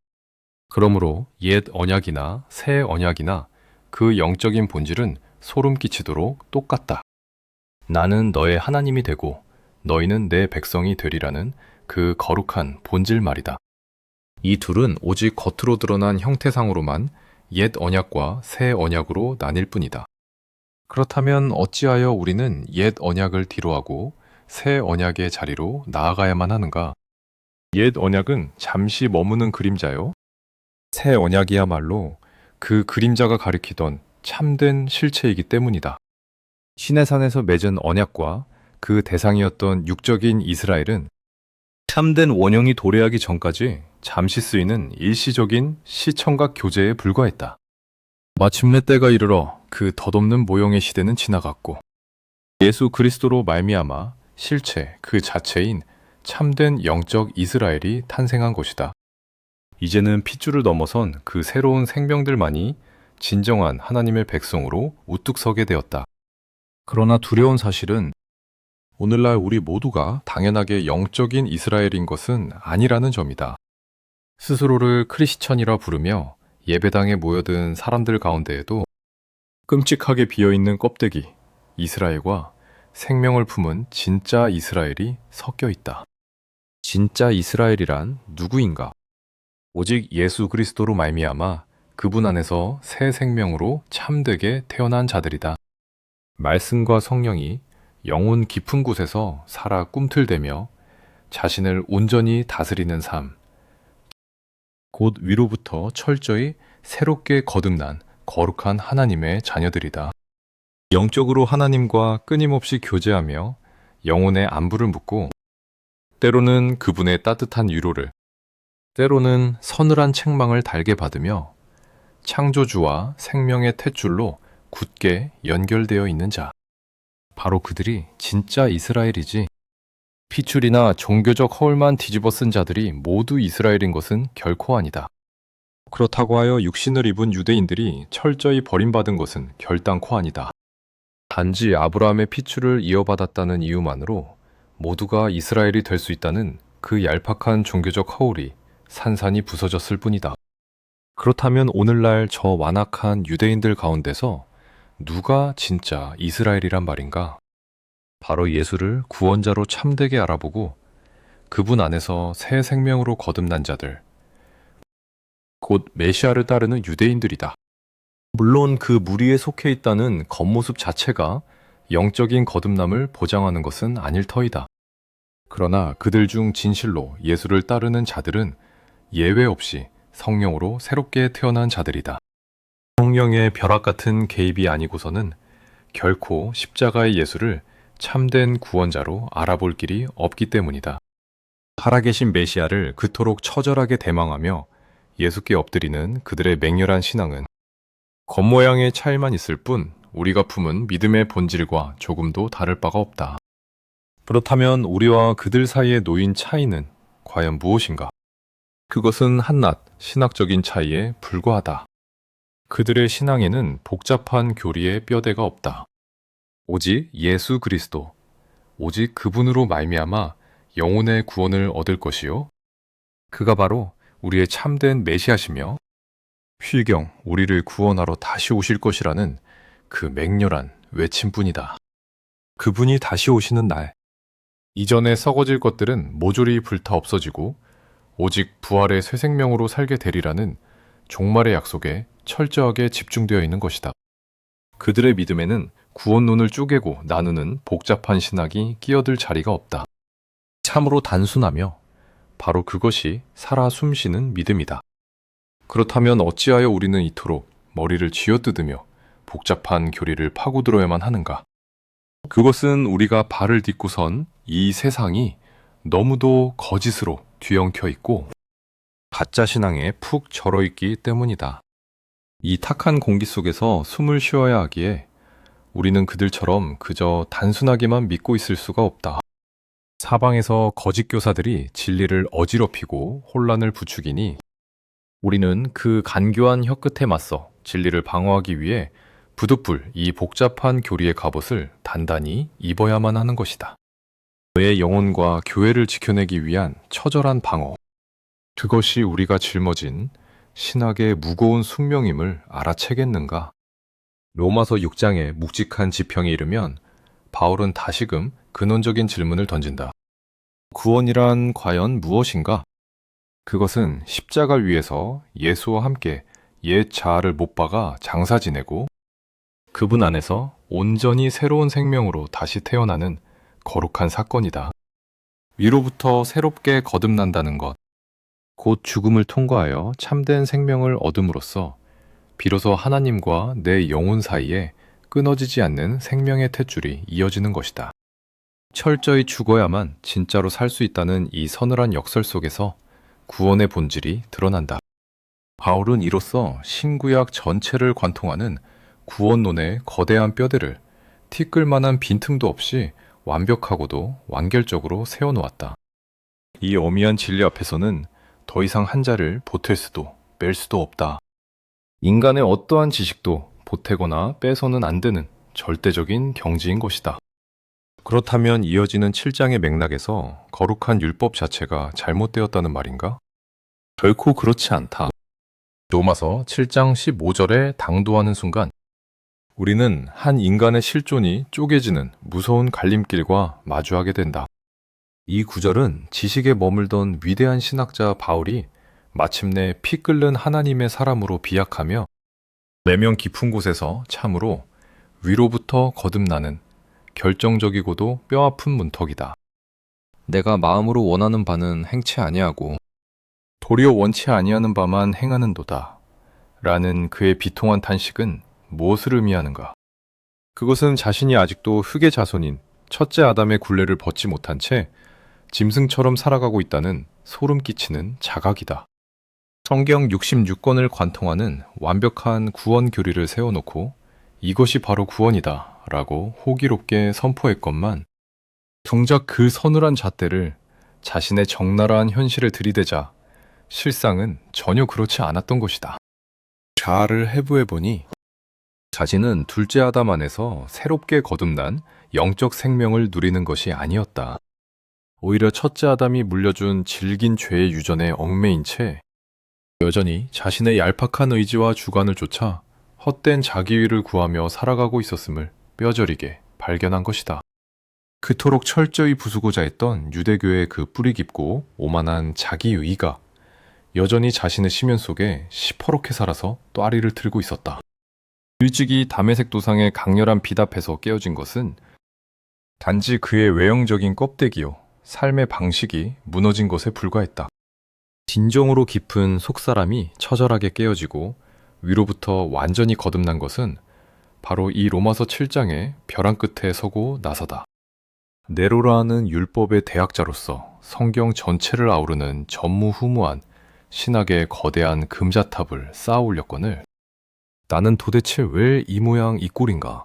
그러므로 옛 언약이나 새 언약이나 그 영적인 본질은 소름 끼치도록 똑같다. 나는 너의 하나님이 되고 너희는 내 백성이 되리라는 그 거룩한 본질 말이다. 이 둘은 오직 겉으로 드러난 형태상으로만 옛 언약과 새 언약으로 나뉠 뿐이다. 그렇다면 어찌하여 우리는 옛 언약을 뒤로하고 새 언약의 자리로 나아가야만 하는가? 옛 언약은 잠시 머무는 그림자요. 새 언약이야말로 그 그림자가 가리키던 참된 실체이기 때문이다. 시내산에서 맺은 언약과 그 대상이었던 육적인 이스라엘은 참된 원형이 도래하기 전까지 잠시 쓰이는 일시적인 시청각 교재에 불과했다. 마침내 때가 이르러 그 덧없는 모형의 시대는 지나갔고 예수 그리스도로 말미암아 실체 그 자체인 참된 영적 이스라엘이 탄생한 것이다. 이제는 핏줄을 넘어선 그 새로운 생명들만이 진정한 하나님의 백성으로 우뚝 서게 되었다. 그러나 두려운 사실은 오늘날 우리 모두가 당연하게 영적인 이스라엘인 것은 아니라는 점이다. 스스로를 크리스천이라 부르며 예배당에 모여든 사람들 가운데에도 끔찍하게 비어있는 껍데기, 이스라엘과 생명을 품은 진짜 이스라엘이 섞여 있다. 진짜 이스라엘이란 누구인가? 오직 예수 그리스도로 말미암아 그분 안에서 새 생명으로 참되게 태어난 자들이다. 말씀과 성령이 영혼 깊은 곳에서 살아 꿈틀대며 자신을 온전히 다스리는 삶, 곧 위로부터 철저히 새롭게 거듭난 거룩한 하나님의 자녀들이다. 영적으로 하나님과 끊임없이 교제하며 영혼의 안부를 묻고 때로는 그분의 따뜻한 위로를, 때로는 서늘한 책망을 달게 받으며 창조주와 생명의 탯줄로 굳게 연결되어 있는 자. 바로 그들이 진짜 이스라엘이지. 피줄이나 종교적 허울만 뒤집어 쓴 자들이 모두 이스라엘인 것은 결코 아니다. 그렇다고 하여 육신을 입은 유대인들이 철저히 버림받은 것은 결단코 아니다. 단지 아브라함의 피줄을 이어받았다는 이유만으로 모두가 이스라엘이 될 수 있다는 그 얄팍한 종교적 허울이 산산이 부서졌을 뿐이다. 그렇다면 오늘날 저 완악한 유대인들 가운데서 누가 진짜 이스라엘이란 말인가? 바로 예수를 구원자로 참되게 알아보고 그분 안에서 새 생명으로 거듭난 자들, 곧 메시아를 따르는 유대인들이다. 물론 그 무리에 속해 있다는 겉모습 자체가 영적인 거듭남을 보장하는 것은 아닐 터이다. 그러나 그들 중 진실로 예수를 따르는 자들은 예외 없이 성령으로 새롭게 태어난 자들이다. 성령의 벼락 같은 개입이 아니고서는 결코 십자가의 예수를 참된 구원자로 알아볼 길이 없기 때문이다. 살아계신 메시아를 그토록 처절하게 대망하며 예수께 엎드리는 그들의 맹렬한 신앙은 겉모양의 차이만 있을 뿐 우리가 품은 믿음의 본질과 조금도 다를 바가 없다. 그렇다면 우리와 그들 사이에 놓인 차이는 과연 무엇인가? 그것은 한낱 신학적인 차이에 불과하다. 그들의 신앙에는 복잡한 교리의 뼈대가 없다. 오직 예수 그리스도, 오직 그분으로 말미암아 영혼의 구원을 얻을 것이요. 그가 바로 우리의 참된 메시아시며 휘경 우리를 구원하러 다시 오실 것이라는 그 맹렬한 외침뿐이다. 그분이 다시 오시는 날, 이전에 썩어질 것들은 모조리 불타 없어지고 오직 부활의 새 생명으로 살게 되리라는 종말의 약속에 철저하게 집중되어 있는 것이다. 그들의 믿음에는 구원론을 쪼개고 나누는 복잡한 신학이 끼어들 자리가 없다. 참으로 단순하며 바로 그것이 살아 숨쉬는 믿음이다. 그렇다면 어찌하여 우리는 이토록 머리를 쥐어뜯으며 복잡한 교리를 파고들어야만 하는가? 그것은 우리가 발을 딛고 선 이 세상이 너무도 거짓으로 뒤엉켜 있고 가짜 신앙에 푹 절어 있기 때문이다. 이 탁한 공기 속에서 숨을 쉬어야 하기에 우리는 그들처럼 그저 단순하게만 믿고 있을 수가 없다. 사방에서 거짓 교사들이 진리를 어지럽히고 혼란을 부추기니 우리는 그 간교한 혀끝에 맞서 진리를 방어하기 위해 부득불 이 복잡한 교리의 갑옷을 단단히 입어야만 하는 것이다. 너의 영혼과 교회를 지켜내기 위한 처절한 방어. 그것이 우리가 짊어진 신학의 무거운 숙명임을 알아채겠는가? 로마서 6장의 묵직한 지평에 이르면 바울은 다시금 근원적인 질문을 던진다. 구원이란 과연 무엇인가? 그것은 십자가 위에서 예수와 함께 옛 자아를 못 박아 장사 지내고 그분 안에서 온전히 새로운 생명으로 다시 태어나는 거룩한 사건이다. 위로부터 새롭게 거듭난다는 것, 곧 죽음을 통과하여 참된 생명을 얻음으로써 비로소 하나님과 내 영혼 사이에 끊어지지 않는 생명의 탯줄이 이어지는 것이다. 철저히 죽어야만 진짜로 살 수 있다는 이 서늘한 역설 속에서 구원의 본질이 드러난다. 바울은 이로써 신구약 전체를 관통하는 구원론의 거대한 뼈대를 티끌만한 빈틈도 없이 완벽하고도 완결적으로 세워놓았다. 이 어미한 진리 앞에서는 더 이상 한자를 보탤 수도 뺄 수도 없다. 인간의 어떠한 지식도 보태거나 빼서는 안 되는 절대적인 경지인 것이다. 그렇다면 이어지는 7장의 맥락에서 거룩한 율법 자체가 잘못되었다는 말인가? 결코 그렇지 않다. 로마서 7장 15절에 당도하는 순간 우리는 한 인간의 실존이 쪼개지는 무서운 갈림길과 마주하게 된다. 이 구절은 지식에 머물던 위대한 신학자 바울이 마침내 피 끓는 하나님의 사람으로 비약하며 내면 깊은 곳에서 참으로 위로부터 거듭나는 결정적이고도 뼈아픈 문턱이다. 내가 마음으로 원하는 바는 행치 아니하고 도리어 원치 아니하는 바만 행하는도다. 라는 그의 비통한 탄식은 무엇을 의미하는가? 그것은 자신이 아직도 흙의 자손인 첫째 아담의 굴레를 벗지 못한 채 짐승처럼 살아가고 있다는 소름 끼치는 자각이다. 성경 66권을 관통하는 완벽한 구원 교리를 세워놓고 이것이 바로 구원이다 라고 호기롭게 선포했건만 정작 그 서늘한 잣대를 자신의 적나라한 현실을 들이대자 실상은 전혀 그렇지 않았던 것이다. 자아를 해부해보니 자신은 둘째 아담 안에서 새롭게 거듭난 영적 생명을 누리는 것이 아니었다. 오히려 첫째 아담이 물려준 질긴 죄의 유전에 얽매인 채 여전히 자신의 얄팍한 의지와 주관을 쫓아 헛된 자기위를 구하며 살아가고 있었음을 뼈저리게 발견한 것이다. 그토록 철저히 부수고자 했던 유대교의 그 뿌리 깊고 오만한 자기의가 여전히 자신의 심연 속에 시퍼렇게 살아서 또아리를 들고 있었다. 일찍이 다메섹 도상의 강렬한 빛 앞에서 깨어진 것은 단지 그의 외형적인 껍데기요, 삶의 방식이 무너진 것에 불과했다. 진정으로 깊은 속사람이 처절하게 깨어지고 위로부터 완전히 거듭난 것은 바로 이 로마서 7장의 벼랑 끝에 서고 나서다. 네로라는 율법의 대학자로서 성경 전체를 아우르는 전무후무한 신학의 거대한 금자탑을 쌓아 올렸거늘 나는 도대체 왜 이 모양 이 꼴인가?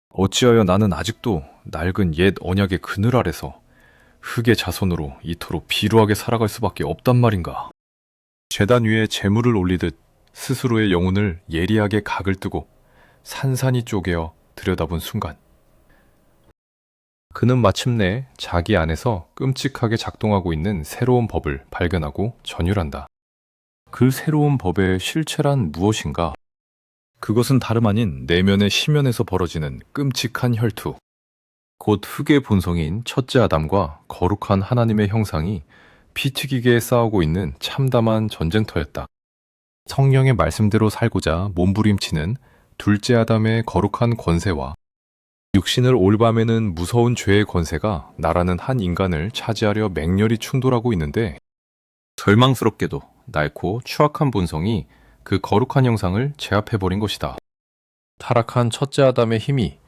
어찌하여 나는 아직도 낡은 옛 언약의 그늘 아래서 흙의 자손으로 이토록 비루하게 살아갈 수밖에 없단 말인가? 제단 위에 제물을 올리듯 스스로의 영혼을 예리하게 각을 뜨고 산산이 쪼개어 들여다본 순간 그는 마침내 자기 안에서 끔찍하게 작동하고 있는 새로운 법을 발견하고 전율한다. 그 새로운 법의 실체란 무엇인가? 그것은 다름 아닌 내면의 심연에서 벌어지는 끔찍한 혈투. 곧 흙의 본성인 첫째 아담과 거룩한 하나님의 형상이 피튀기게 싸우고 있는 참담한 전쟁터였다. 성령의 말씀대로 살고자 몸부림치는 둘째 아담의 거룩한 권세와 육신을 올밤에는 무서운 죄의 권세가 나라는 한 인간을 차지하려 맹렬히 충돌하고 있는데 절망스럽게도 낡고 추악한 본성이 그 거룩한 형상을 제압해버린 것이다. 타락한 첫째 아담의 힘이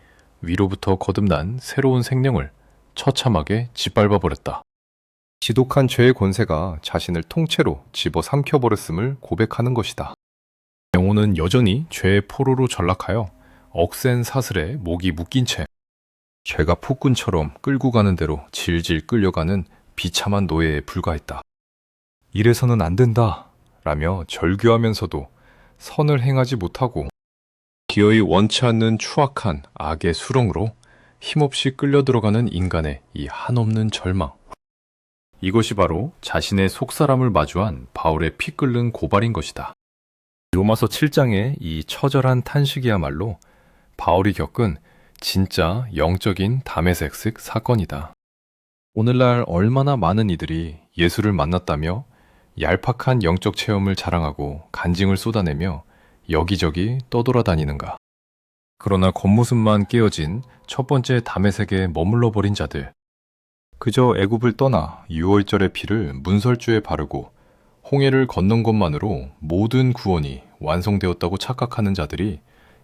위로부터 거듭난 새로운 생명을 처참하게 짓밟아버렸다. 지독한 죄의 권세가 자신을 통째로 집어삼켜버렸음을 고백하는 것이다. 영혼은 여전히 죄의 포로로 전락하여 억센 사슬에 목이 묶인 채 죄가 폭군처럼 끌고 가는 대로 질질 끌려가는 비참한 노예에 불과했다. 이래서는 안 된다 라며 절규하면서도 선을 행하지 못하고 기어이 원치 않는 추악한 악의 수렁으로 힘없이 끌려 들어가는 인간의 이 한없는 절망. 이것이 바로 자신의 속사람을 마주한 바울의 피 끓는 고발인 것이다. 로마서 7장의 이 처절한 탄식이야말로 바울이 겪은 진짜 영적인 다메섹 사건이다. 오늘날 얼마나 많은 이들이 예수를 만났다며 얄팍한 영적 체험을 자랑하고 간증을 쏟아내며 여기저기 떠돌아다니는가. 그러나 겉모습만 깨어진 첫 번째 다메섹에 머물러 버린 자들, 그저 애굽을 떠나 유월절의 피를 문설주에 바르고 홍해를 건넌 것만으로 모든 구원이 완성되었다고 착각하는 자들이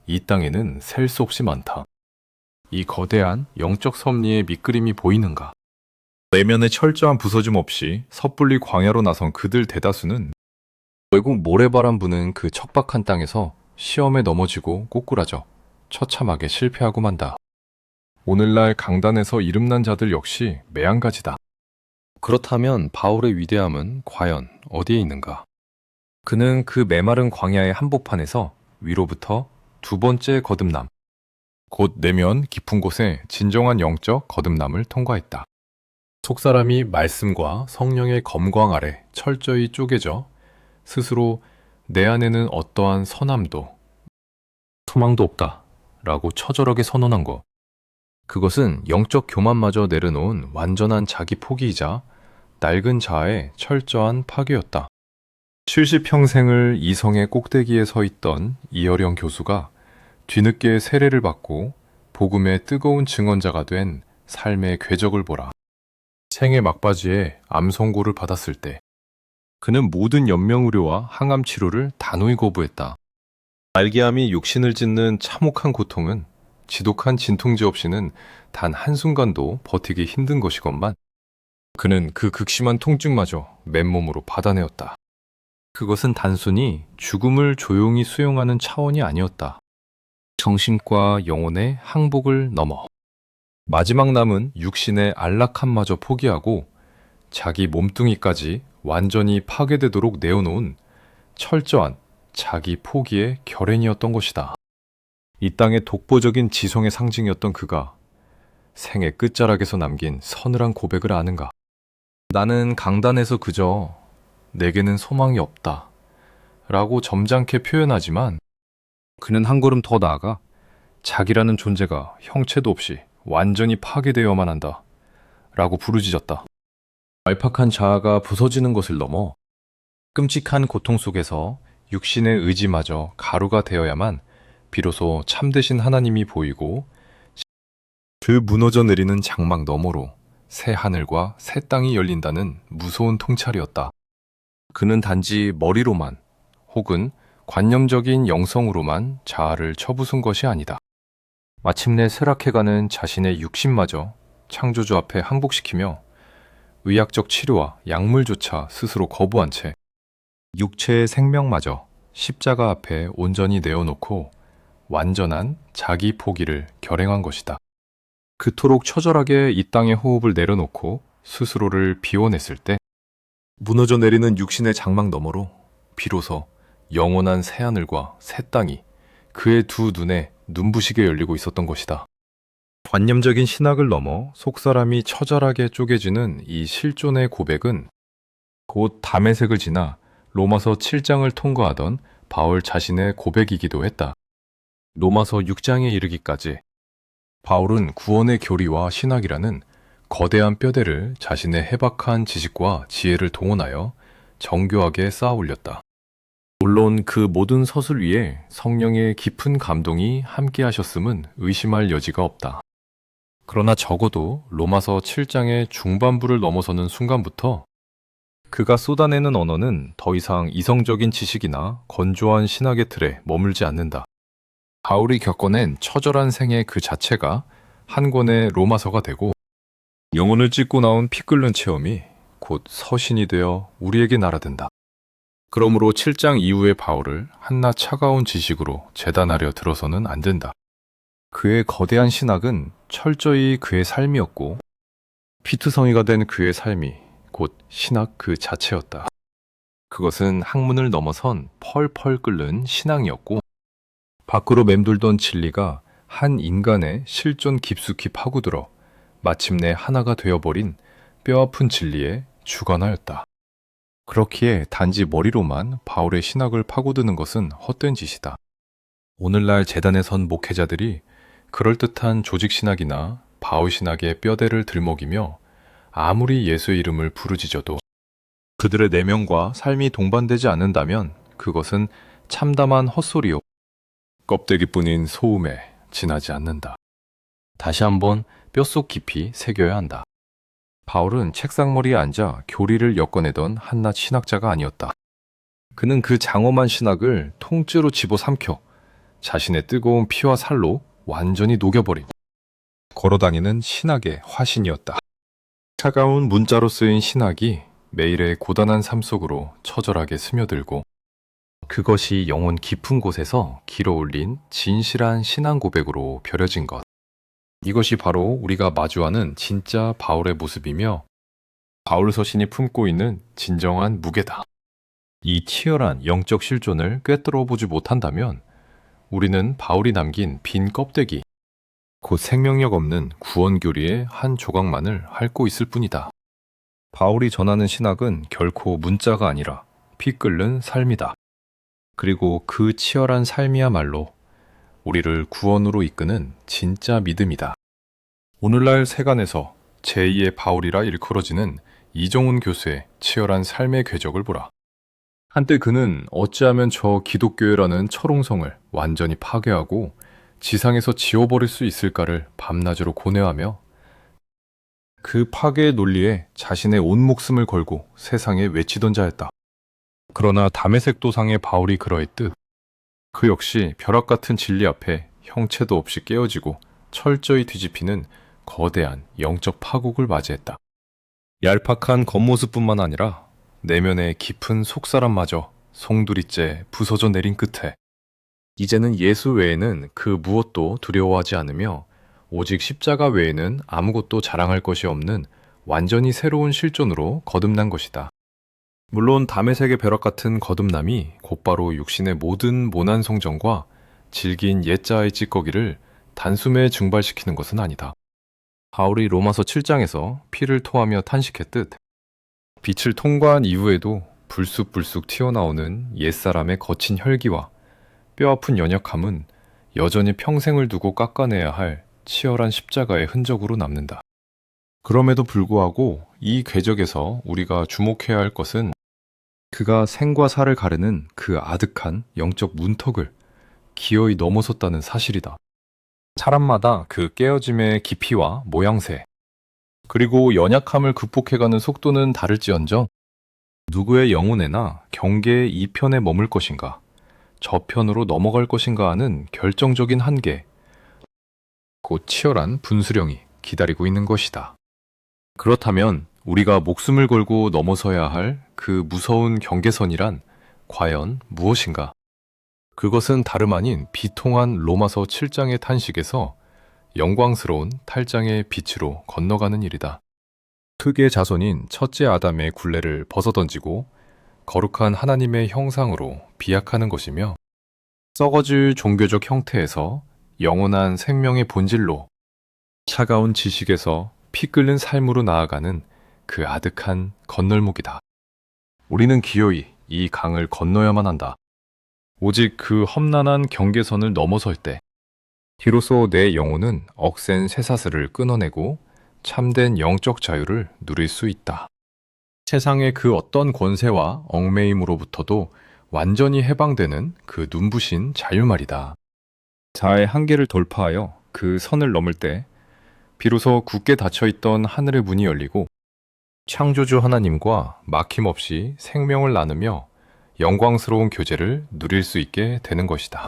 이 땅에는 셀 수 없이 많다. 이 거대한 영적 섭리의 밑그림이 보이는가? 내면의 철저한 부서짐 없이 섣불리 광야로 나선 그들 대다수는 결국 모래바람 부는 그 척박한 땅에서 시험에 넘어지고 꼬꾸라져 처참하게 실패하고 만다. 오늘날 강단에서 이름난 자들 역시 매한가지다. 그렇다면 바울의 위대함은 과연 어디에 있는가? 그는 그 메마른 광야의 한복판에서 위로부터 두 번째 거듭남, 곧 내면 깊은 곳에 진정한 영적 거듭남을 통과했다. 속사람이 말씀과 성령의 검광 아래 철저히 쪼개져 스스로 내 안에는 어떠한 선함도 소망도 없다 라고 처절하게 선언한 것. 그것은 영적 교만마저 내려놓은 완전한 자기 포기이자 낡은 자아의 철저한 파괴였다. 70평생을 이성의 꼭대기에 서 있던 이어령 교수가 뒤늦게 세례를 받고 복음의 뜨거운 증언자가 된 삶의 궤적을 보라. 생애 막바지에 암 선고를 받았을 때 그는 모든 연명의료와 항암 치료를 단호히 거부했다. 말기암이 육신을 찢는 참혹한 고통은 지독한 진통제 없이는 단 한순간도 버티기 힘든 것이건만 그는 그 극심한 통증마저 맨몸으로 받아내었다. 그것은 단순히 죽음을 조용히 수용하는 차원이 아니었다. 정신과 영혼의 항복을 넘어 마지막 남은 육신의 안락함마저 포기하고 자기 몸뚱이까지 완전히 파괴되도록 내어놓은 철저한 자기 포기의 결연이었던 것이다. 이 땅의 독보적인 지성의 상징이었던 그가 생의 끝자락에서 남긴 서늘한 고백을 아는가? 나는 강단에서 그저 내게는 소망이 없다 라고 점잖게 표현하지만 그는 한 걸음 더 나아가 자기라는 존재가 형체도 없이 완전히 파괴되어야만 한다 라고 부르짖었다. 말팍한 자아가 부서지는 것을 넘어 끔찍한 고통 속에서 육신의 의지마저 가루가 되어야만 비로소 참되신 하나님이 보이고 그 무너져 내리는 장막 너머로 새 하늘과 새 땅이 열린다는 무서운 통찰이었다. 그는 단지 머리로만 혹은 관념적인 영성으로만 자아를 쳐부순 것이 아니다. 마침내 쇠락해가는 자신의 육신마저 창조주 앞에 항복시키며 의학적 치료와 약물조차 스스로 거부한 채 육체의 생명마저 십자가 앞에 온전히 내어놓고 완전한 자기 포기를 결행한 것이다. 그토록 처절하게 이 땅의 호흡을 내려놓고 스스로를 비워냈을 때 무너져 내리는 육신의 장막 너머로 비로소 영원한 새하늘과 새 땅이 그의 두 눈에 눈부시게 열리고 있었던 것이다. 관념적인 신학을 넘어 속사람이 처절하게 쪼개지는 이 실존의 고백은 곧 다메섹을 지나 로마서 7장을 통과하던 바울 자신의 고백이기도 했다. 로마서 6장에 이르기까지 바울은 구원의 교리와 신학이라는 거대한 뼈대를 자신의 해박한 지식과 지혜를 동원하여 정교하게 쌓아 올렸다. 물론 그 모든 서술 위에 성령의 깊은 감동이 함께 하셨음은 의심할 여지가 없다. 그러나 적어도 로마서 7장의 중반부를 넘어서는 순간부터 그가 쏟아내는 언어는 더 이상 이성적인 지식이나 건조한 신학의 틀에 머물지 않는다. 바울이 겪어낸 처절한 생애 그 자체가 한 권의 로마서가 되고 영혼을 찢고 나온 피 끓는 체험이 곧 서신이 되어 우리에게 날아든다. 그러므로 7장 이후의 바울을 한낱 차가운 지식으로 재단하려 들어서는 안 된다. 그의 거대한 신학은 철저히 그의 삶이었고 피투성이가 된 그의 삶이 곧 신학 그 자체였다. 그것은 학문을 넘어선 펄펄 끓는 신앙이었고 밖으로 맴돌던 진리가 한 인간의 실존 깊숙이 파고들어 마침내 하나가 되어버린 뼈아픈 진리의 주관하였다. 그렇기에 단지 머리로만 바울의 신학을 파고드는 것은 헛된 짓이다. 오늘날 재단에 선 목회자들이 그럴듯한 조직신학이나 바울신학의 뼈대를 들먹이며 아무리 예수의 이름을 부르짖어도 그들의 내면과 삶이 동반되지 않는다면 그것은 참담한 헛소리요 껍데기뿐인 소음에 지나지 않는다. 다시 한번 뼛속 깊이 새겨야 한다. 바울은 책상머리에 앉아 교리를 엮어내던 한낱 신학자가 아니었다. 그는 그 장엄한 신학을 통째로 집어삼켜 자신의 뜨거운 피와 살로 완전히 녹여버린 걸어다니는 신학의 화신이었다. 차가운 문자로 쓰인 신학이 매일의 고단한 삶 속으로 처절하게 스며들고 그것이 영혼 깊은 곳에서 길어올린 진실한 신앙 고백으로 벼려진 것. 이것이 바로 우리가 마주하는 진짜 바울의 모습이며 바울 서신이 품고 있는 진정한 무게다. 이 치열한 영적 실존을 꿰뚫어 보지 못한다면 우리는 바울이 남긴 빈 껍데기, 곧 생명력 없는 구원교리의 한 조각만을 핥고 있을 뿐이다. 바울이 전하는 신학은 결코 문자가 아니라 피 끓는 삶이다. 그리고 그 치열한 삶이야말로 우리를 구원으로 이끄는 진짜 믿음이다. 오늘날 세간에서 제2의 바울이라 일컬어지는 이정훈 교수의 치열한 삶의 궤적을 보라. 한때 그는 어찌하면 저 기독교회라는 철옹성을 완전히 파괴하고 지상에서 지워버릴 수 있을까를 밤낮으로 고뇌하며 그 파괴의 논리에 자신의 온 목숨을 걸고 세상에 외치던 자였다. 그러나 다메섹 도상의 바울이 그러했듯 그 역시 벼락 같은 진리 앞에 형체도 없이 깨어지고 철저히 뒤집히는 거대한 영적 파국을 맞이했다. 얄팍한 겉모습뿐만 아니라 내면의 깊은 속사람마저 송두리째 부서져 내린 끝에 이제는 예수 외에는 그 무엇도 두려워하지 않으며 오직 십자가 외에는 아무것도 자랑할 것이 없는 완전히 새로운 실존으로 거듭난 것이다. 물론 다메섹의 벼락 같은 거듭남이 곧바로 육신의 모든 모난 성정과 질긴 옛자의 찌꺼기를 단숨에 증발시키는 것은 아니다. 바울이 로마서 7장에서 피를 토하며 탄식했듯 빛을 통과한 이후에도 불쑥불쑥 튀어나오는 옛사람의 거친 혈기와 뼈아픈 연약함은 여전히 평생을 두고 깎아내야 할 치열한 십자가의 흔적으로 남는다. 그럼에도 불구하고 이 궤적에서 우리가 주목해야 할 것은 그가 생과 사를 가르는 그 아득한 영적 문턱을 기어이 넘어섰다는 사실이다. 사람마다 그 깨어짐의 깊이와 모양새, 그리고 연약함을 극복해가는 속도는 다를지언정 누구의 영혼에나 경계의 이 편에 머물 것인가, 저편으로 넘어갈 것인가 하는 결정적인 한계, 곧 치열한 분수령이 기다리고 있는 것이다. 그렇다면 우리가 목숨을 걸고 넘어서야 할 그 무서운 경계선이란 과연 무엇인가? 그것은 다름 아닌 비통한 로마서 7장의 탄식에서 영광스러운 8장의 빛으로 건너가는 일이다. 흙의 자손인 첫째 아담의 굴레를 벗어던지고 거룩한 하나님의 형상으로 비약하는 것이며 썩어질 종교적 형태에서 영원한 생명의 본질로 차가운 지식에서 피 끓는 삶으로 나아가는 그 아득한 건널목이다. 우리는 기어이 이 강을 건너야만 한다. 오직 그 험난한 경계선을 넘어설 때 비로소 내 영혼은 억센 쇠사슬을 끊어내고 참된 영적 자유를 누릴 수 있다. 세상의 그 어떤 권세와 얽매임으로부터도 완전히 해방되는 그 눈부신 자유 말이다. 자아의 한계를 돌파하여 그 선을 넘을 때 비로소 굳게 닫혀있던 하늘의 문이 열리고 창조주 하나님과 막힘없이 생명을 나누며 영광스러운 교제를 누릴 수 있게 되는 것이다.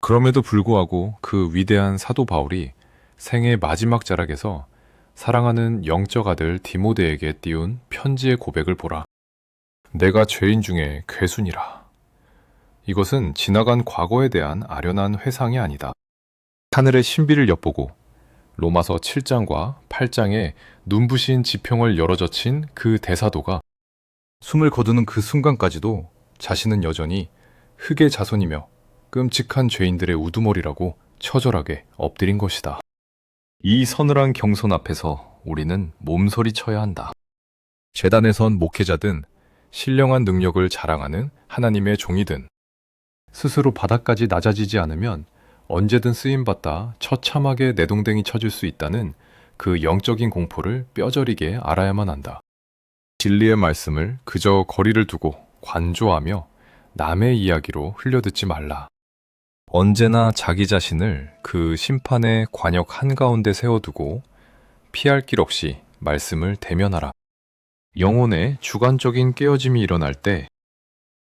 그럼에도 불구하고 그 위대한 사도 바울이 생의 마지막 자락에서 사랑하는 영적 아들 디모데에게 띄운 편지의 고백을 보라. 내가 죄인 중에 괴순이라. 이것은 지나간 과거에 대한 아련한 회상이 아니다. 하늘의 신비를 엿보고 로마서 7장과 8장의 눈부신 지평을 열어젖힌 그 대사도가 숨을 거두는 그 순간까지도 자신은 여전히 흙의 자손이며 끔찍한 죄인들의 우두머리라고 처절하게 엎드린 것이다. 이 서늘한 경선 앞에서 우리는 몸서리 쳐야 한다. 재단에선 목회자든 신령한 능력을 자랑하는 하나님의 종이든 스스로 바닥까지 낮아지지 않으면 언제든 쓰임받다 처참하게 내동댕이 쳐질 수 있다는 그 영적인 공포를 뼈저리게 알아야만 한다. 진리의 말씀을 그저 거리를 두고 관조하며 남의 이야기로 흘려듣지 말라. 언제나 자기 자신을 그 심판의 관역 한가운데 세워두고 피할 길 없이 말씀을 대면하라. 영혼의 주관적인 깨어짐이 일어날 때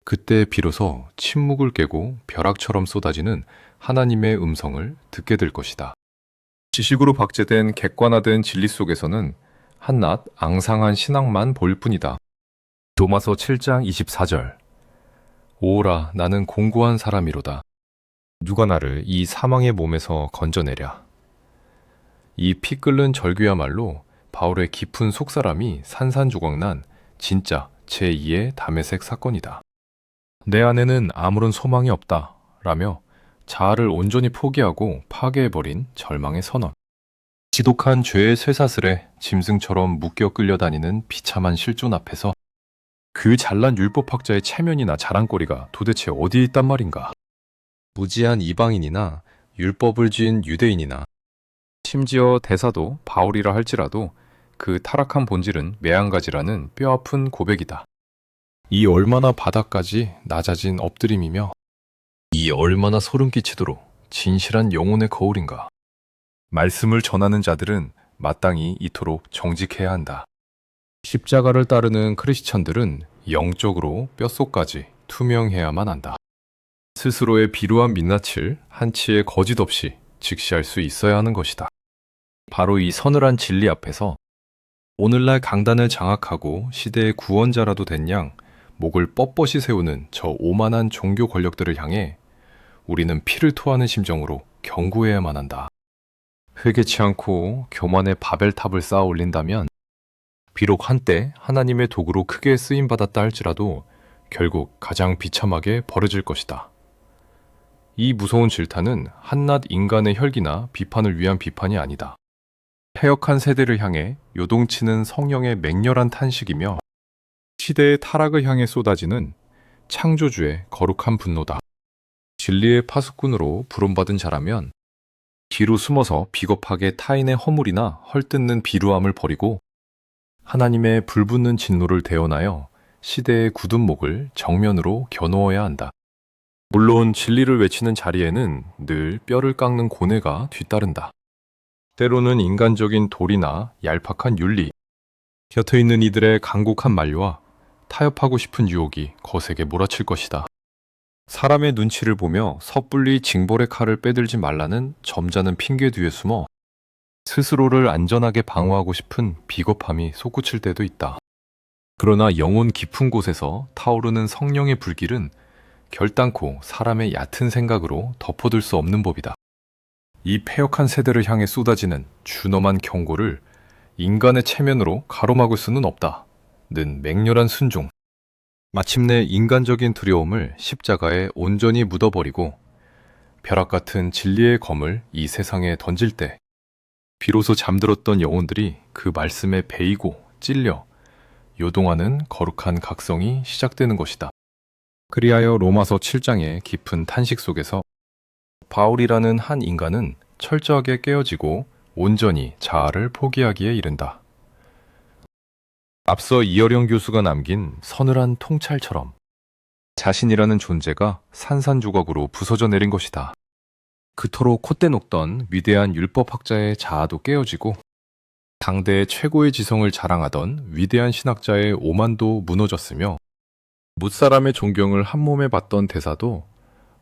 그때 비로소 침묵을 깨고 벼락처럼 쏟아지는 하나님의 음성을 듣게 될 것이다. 지식으로 박제된 객관화된 진리 속에서는 한낱 앙상한 신앙만 보일 뿐이다. 로마서 7장 24절. 오라 나는 공고한 사람이로다. 누가 나를 이 사망의 몸에서 건져내랴. 이 피 끓는 절규야말로 바울의 깊은 속사람이 산산조각난 진짜 제2의 다메섹 사건이다. 내 안에는 아무런 소망이 없다 라며 자아를 온전히 포기하고 파괴해버린 절망의 선언. 지독한 죄의 쇠사슬에 짐승처럼 묶여 끌려다니는 비참한 실존 앞에서 그 잘난 율법학자의 체면이나 자랑거리가 도대체 어디에 있단 말인가. 무지한 이방인이나 율법을 지은 유대인이나 심지어 대사도 바울이라 할지라도 그 타락한 본질은 매한가지라는 뼈아픈 고백이다. 이 얼마나 바닥까지 낮아진 엎드림이며 이 얼마나 소름 끼치도록 진실한 영혼의 거울인가. 말씀을 전하는 자들은 마땅히 이토록 정직해야 한다. 십자가를 따르는 크리스천들은 영적으로 뼛속까지 투명해야만 한다. 스스로의 비루한 민낯을 한치의 거짓 없이 직시할 수 있어야 하는 것이다. 바로 이 서늘한 진리 앞에서 오늘날 강단을 장악하고 시대의 구원자라도 된 양 목을 뻣뻣이 세우는 저 오만한 종교 권력들을 향해 우리는 피를 토하는 심정으로 경고해야만 한다. 회개치 않고 교만의 바벨탑을 쌓아 올린다면 비록 한때 하나님의 도구로 크게 쓰임받았다 할지라도 결국 가장 비참하게 벌어질 것이다. 이 무서운 질타는 한낱 인간의 혈기나 비판을 위한 비판이 아니다. 패역한 세대를 향해 요동치는 성령의 맹렬한 탄식이며 시대의 타락을 향해 쏟아지는 창조주의 거룩한 분노다. 진리의 파수꾼으로 부름받은 자라면 뒤로 숨어서 비겁하게 타인의 허물이나 헐뜯는 비루함을 버리고 하나님의 불붙는 진노를 대언하여 시대의 굳은 목을 정면으로 겨누어야 한다. 물론 진리를 외치는 자리에는 늘 뼈를 깎는 고뇌가 뒤따른다. 때로는 인간적인 도리나 얄팍한 윤리, 곁에 있는 이들의 간곡한 만류와 타협하고 싶은 유혹이 거세게 몰아칠 것이다. 사람의 눈치를 보며 섣불리 징벌의 칼을 빼들지 말라는 점잖은 핑계 뒤에 숨어 스스로를 안전하게 방어하고 싶은 비겁함이 솟구칠 때도 있다. 그러나 영혼 깊은 곳에서 타오르는 성령의 불길은 결단코 사람의 얕은 생각으로 덮어둘 수 없는 법이다. 이 패역한 세대를 향해 쏟아지는 준엄한 경고를 인간의 체면으로 가로막을 수는 없다. 는 맹렬한 순종. 마침내 인간적인 두려움을 십자가에 온전히 묻어버리고 벼락 같은 진리의 검을 이 세상에 던질 때 비로소 잠들었던 영혼들이 그 말씀에 베이고 찔려 요동하는 거룩한 각성이 시작되는 것이다. 그리하여 로마서 7장의 깊은 탄식 속에서 바울이라는 한 인간은 철저하게 깨어지고 온전히 자아를 포기하기에 이른다. 앞서 이어령 교수가 남긴 서늘한 통찰처럼 자신이라는 존재가 산산조각으로 부서져 내린 것이다. 그토록 콧대 녹던 위대한 율법학자의 자아도 깨어지고 당대의 최고의 지성을 자랑하던 위대한 신학자의 오만도 무너졌으며 무사람의 존경을 한몸에 받던 대사도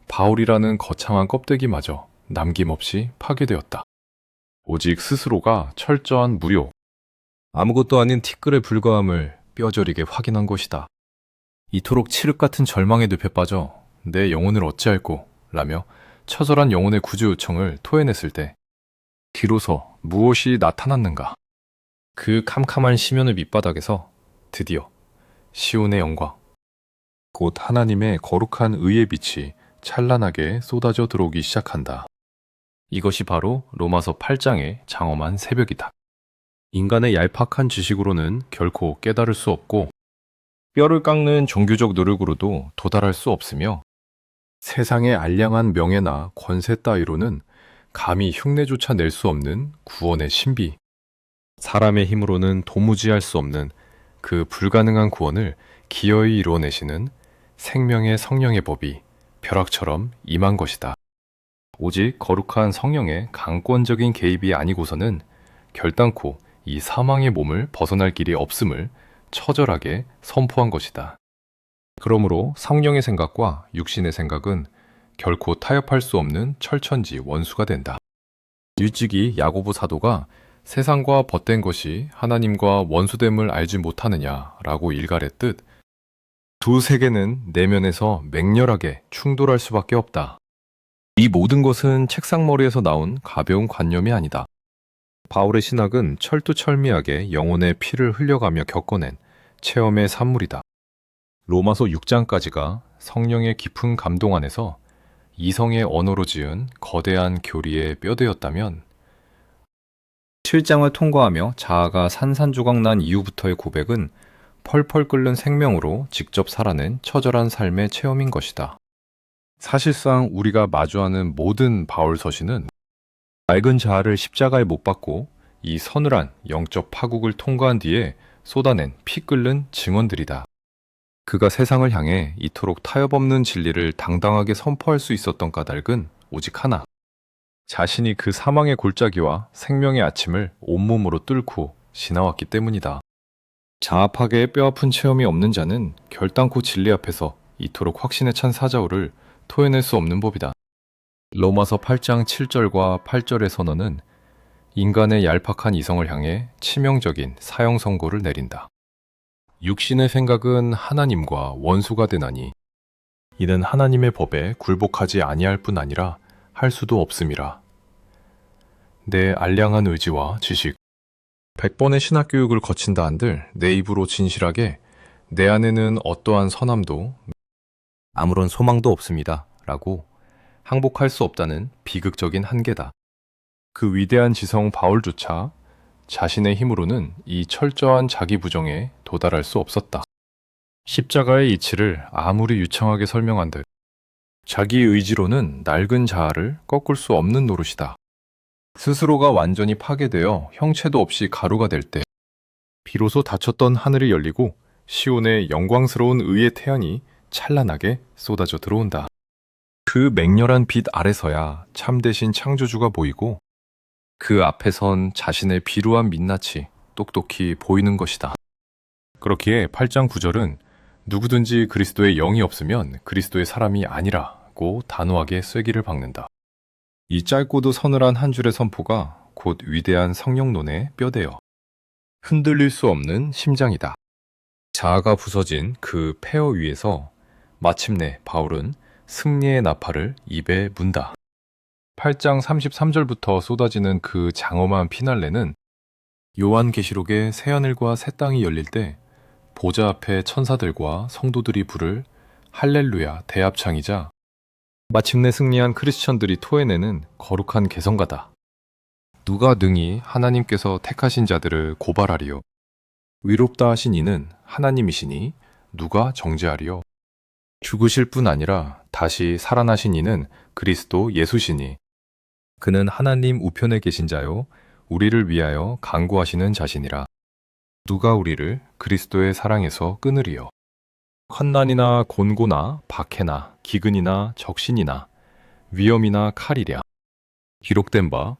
바울이라는 거창한 껍데기마저 남김없이 파괴되었다. 오직 스스로가 철저한 무료, 아무것도 아닌 티끌에 불과함을 뼈저리게 확인한 것이다. 이토록 칠흑 같은 절망의 늪에 빠져 내 영혼을 어찌할꼬 라며 처절한 영혼의 구조 요청을 토해냈을 때 비로소 무엇이 나타났는가. 그 캄캄한 심연의 밑바닥에서 드디어 시온의 영광, 곧 하나님의 거룩한 의의 빛이 찬란하게 쏟아져 들어오기 시작한다. 이것이 바로 로마서 8장의 장엄한 새벽이다. 인간의 얄팍한 지식으로는 결코 깨달을 수 없고 뼈를 깎는 종교적 노력으로도 도달할 수 없으며 세상의 알량한 명예나 권세 따위로는 감히 흉내조차 낼 수 없는 구원의 신비, 사람의 힘으로는 도무지 할 수 없는 그 불가능한 구원을 기어이 이루어내시는 생명의 성령의 법이 벼락처럼 임한 것이다. 오직 거룩한 성령의 강권적인 개입이 아니고서는 결단코 이 사망의 몸을 벗어날 길이 없음을 처절하게 선포한 것이다. 그러므로 성령의 생각과 육신의 생각은 결코 타협할 수 없는 철천지 원수가 된다. 일찍이 야고보 사도가 세상과 벗된 것이 하나님과 원수됨을 알지 못하느냐라고 일갈했듯 두 세계는 내면에서 맹렬하게 충돌할 수밖에 없다. 이 모든 것은 책상머리에서 나온 가벼운 관념이 아니다. 바울의 신학은 철두철미하게 영혼의 피를 흘려가며 겪어낸 체험의 산물이다. 로마서 6장까지가 성령의 깊은 감동 안에서 이성의 언어로 지은 거대한 교리의 뼈대였다면 7장을 통과하며 자아가 산산조각 난 이후부터의 고백은 펄펄 끓는 생명으로 직접 살아낸 처절한 삶의 체험인 것이다. 사실상 우리가 마주하는 모든 바울 서신은 낡은 자아를 십자가에 못 박고 이 서늘한 영적 파국을 통과한 뒤에 쏟아낸 피 끓는 증언들이다. 그가 세상을 향해 이토록 타협 없는 진리를 당당하게 선포할 수 있었던 까닭은 오직 하나. 자신이 그 사망의 골짜기와 생명의 아침을 온몸으로 뚫고 지나왔기 때문이다. 자아 파괴의 뼈아픈 체험이 없는 자는 결단코 진리 앞에서 이토록 확신에 찬 사자우를 토해낼 수 없는 법이다. 로마서 8장 7절과 8절의 선언은 인간의 얄팍한 이성을 향해 치명적인 사형 선고를 내린다. 육신의 생각은 하나님과 원수가 되나니 이는 하나님의 법에 굴복하지 아니할 뿐 아니라 할 수도 없음이라. 내 알량한 의지와 지식, 100번의 신학교육을 거친다 한들 내 입으로 진실하게 내 안에는 어떠한 선함도 아무런 소망도 없습니다 라고 항복할 수 없다는 비극적인 한계다. 그 위대한 지성 바울조차 자신의 힘으로는 이 철저한 자기 부정에 도달할 수 없었다. 십자가의 이치를 아무리 유창하게 설명한들 자기 의지로는 낡은 자아를 꺾을 수 없는 노릇이다. 스스로가 완전히 파괴되어 형체도 없이 가루가 될 때 비로소 닫혔던 하늘이 열리고 시온의 영광스러운 의의 태양이 찬란하게 쏟아져 들어온다. 그 맹렬한 빛 아래서야 참되신 창조주가 보이고 그 앞에 선 자신의 비루한 민낯이 똑똑히 보이는 것이다. 그렇기에 8장 9절은 누구든지 그리스도의 영이 없으면 그리스도의 사람이 아니라고 단호하게 쐐기를 박는다. 이 짧고도 서늘한 한 줄의 선포가 곧 위대한 성령론의 뼈대여 흔들릴 수 없는 심장이다. 자아가 부서진 그 폐허 위에서 마침내 바울은 승리의 나팔을 입에 문다. 8장 33절부터 쏟아지는 그 장엄한 피날레는 요한계시록의 새하늘과 새 땅이 열릴 때 보좌 앞에 천사들과 성도들이 부를 할렐루야 대합창이자 마침내 승리한 크리스천들이 토해내는 거룩한 개성가다. 누가 능히 하나님께서 택하신 자들을 고발하리요. 위롭다 하신 이는 하나님이시니 누가 정죄하리요. 죽으실 뿐 아니라 다시 살아나신 이는 그리스도 예수시니 그는 하나님 우편에 계신 자요 우리를 위하여 간구하시는 자시니라. 누가 우리를 그리스도의 사랑에서 끊으리요. 환난이나 곤고나 박해나 기근이나 적신이나 위험이나 칼이랴. 기록된 바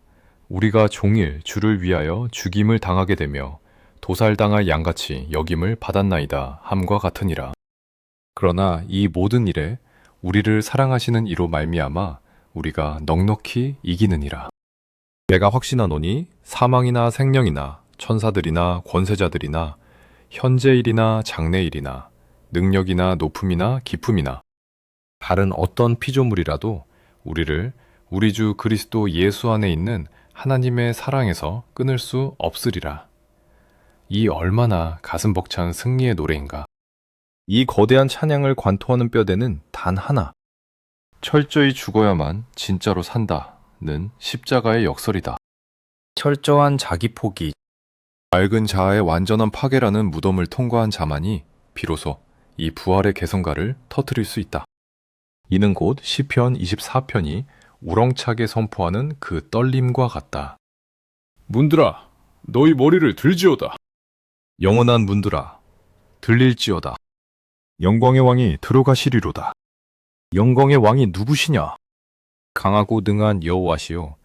우리가 종일 주를 위하여 죽임을 당하게 되며 도살당할 양같이 여김을 받았나이다 함과 같으니라. 그러나 이 모든 일에 우리를 사랑하시는 이로 말미암아 우리가 넉넉히 이기느니라. 내가 확신하노니 사망이나 생명이나 천사들이나 권세자들이나 현재일이나 장래일이나 능력이나 높음이나 깊음이나 다른 어떤 피조물이라도 우리를 우리 주 그리스도 예수 안에 있는 하나님의 사랑에서 끊을 수 없으리라. 이 얼마나 가슴 벅찬 승리의 노래인가. 이 거대한 찬양을 관통하는 뼈대는 단 하나. 철저히 죽어야만 진짜로 산다는 십자가의 역설이다. 철저한 자기 포기, 맑은 자아의 완전한 파괴라는 무덤을 통과한 자만이 비로소 이 부활의 개성가를 터뜨릴 수 있다. 이는 곧 시편 24편이 우렁차게 선포하는 그 떨림과 같다. 문들아, 너희 머리를 들지어다. 영원한 문들아, 들릴지어다. 영광의 왕이 들어가시리로다. 영광의 왕이 누구시냐? 강하고 능한 여호와시요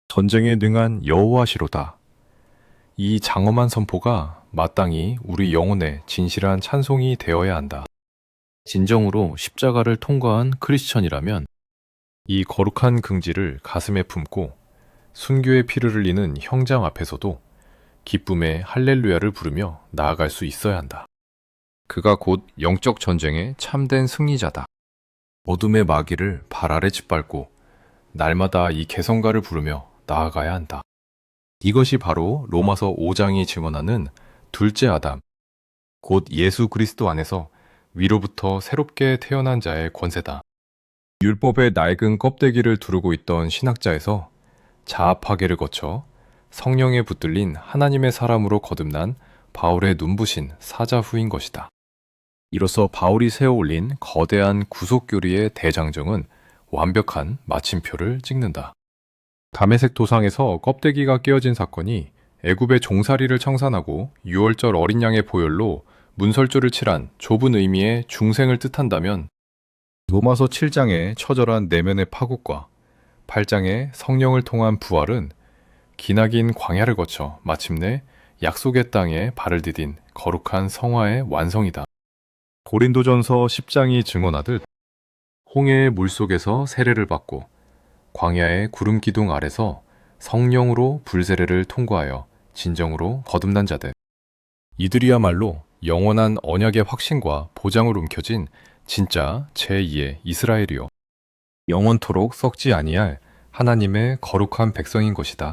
전쟁에 능한 여호와시로다. 이 장엄한 선포가 마땅히 우리 영혼의 진실한 찬송이 되어야 한다. 진정으로 십자가를 통과한 크리스천이라면 이 거룩한 긍지를 가슴에 품고 순교의 피를 흘리는 형장 앞에서도 기쁨의 할렐루야를 부르며 나아갈 수 있어야 한다. 그가 곧 영적 전쟁의 참된 승리자다. 어둠의 마귀를 발 아래 짓밟고 날마다 이 개성가를 부르며 나아가야 한다. 이것이 바로 로마서 5장이 증언하는 둘째 아담, 곧 예수 그리스도 안에서 위로부터 새롭게 태어난 자의 권세다. 율법의 낡은 껍데기를 두르고 있던 신학자에서 자아 파괴를 거쳐 성령에 붙들린 하나님의 사람으로 거듭난 바울의 눈부신 사자후인 것이다. 이로써 바울이 세워올린 거대한 구속교리의 대장정은 완벽한 마침표를 찍는다. 다메섹 도상에서 껍데기가 깨어진 사건이 애굽의 종살이를 청산하고 유월절 어린 양의 보혈로 문설주를 칠한 좁은 의미의 중생을 뜻한다면 로마서 7장의 처절한 내면의 파국과 8장의 성령을 통한 부활은 기나긴 광야를 거쳐 마침내 약속의 땅에 발을 디딘 거룩한 성화의 완성이다. 고린도전서 10장이 증언하듯 홍해의 물속에서 세례를 받고 광야의 구름 기둥 아래서 성령으로 불세례를 통과하여 진정으로 거듭난 자들. 이들이야말로 영원한 언약의 확신과 보장을 움켜쥔 진짜 제2의 이스라엘이요. 영원토록 썩지 아니할 하나님의 거룩한 백성인 것이다.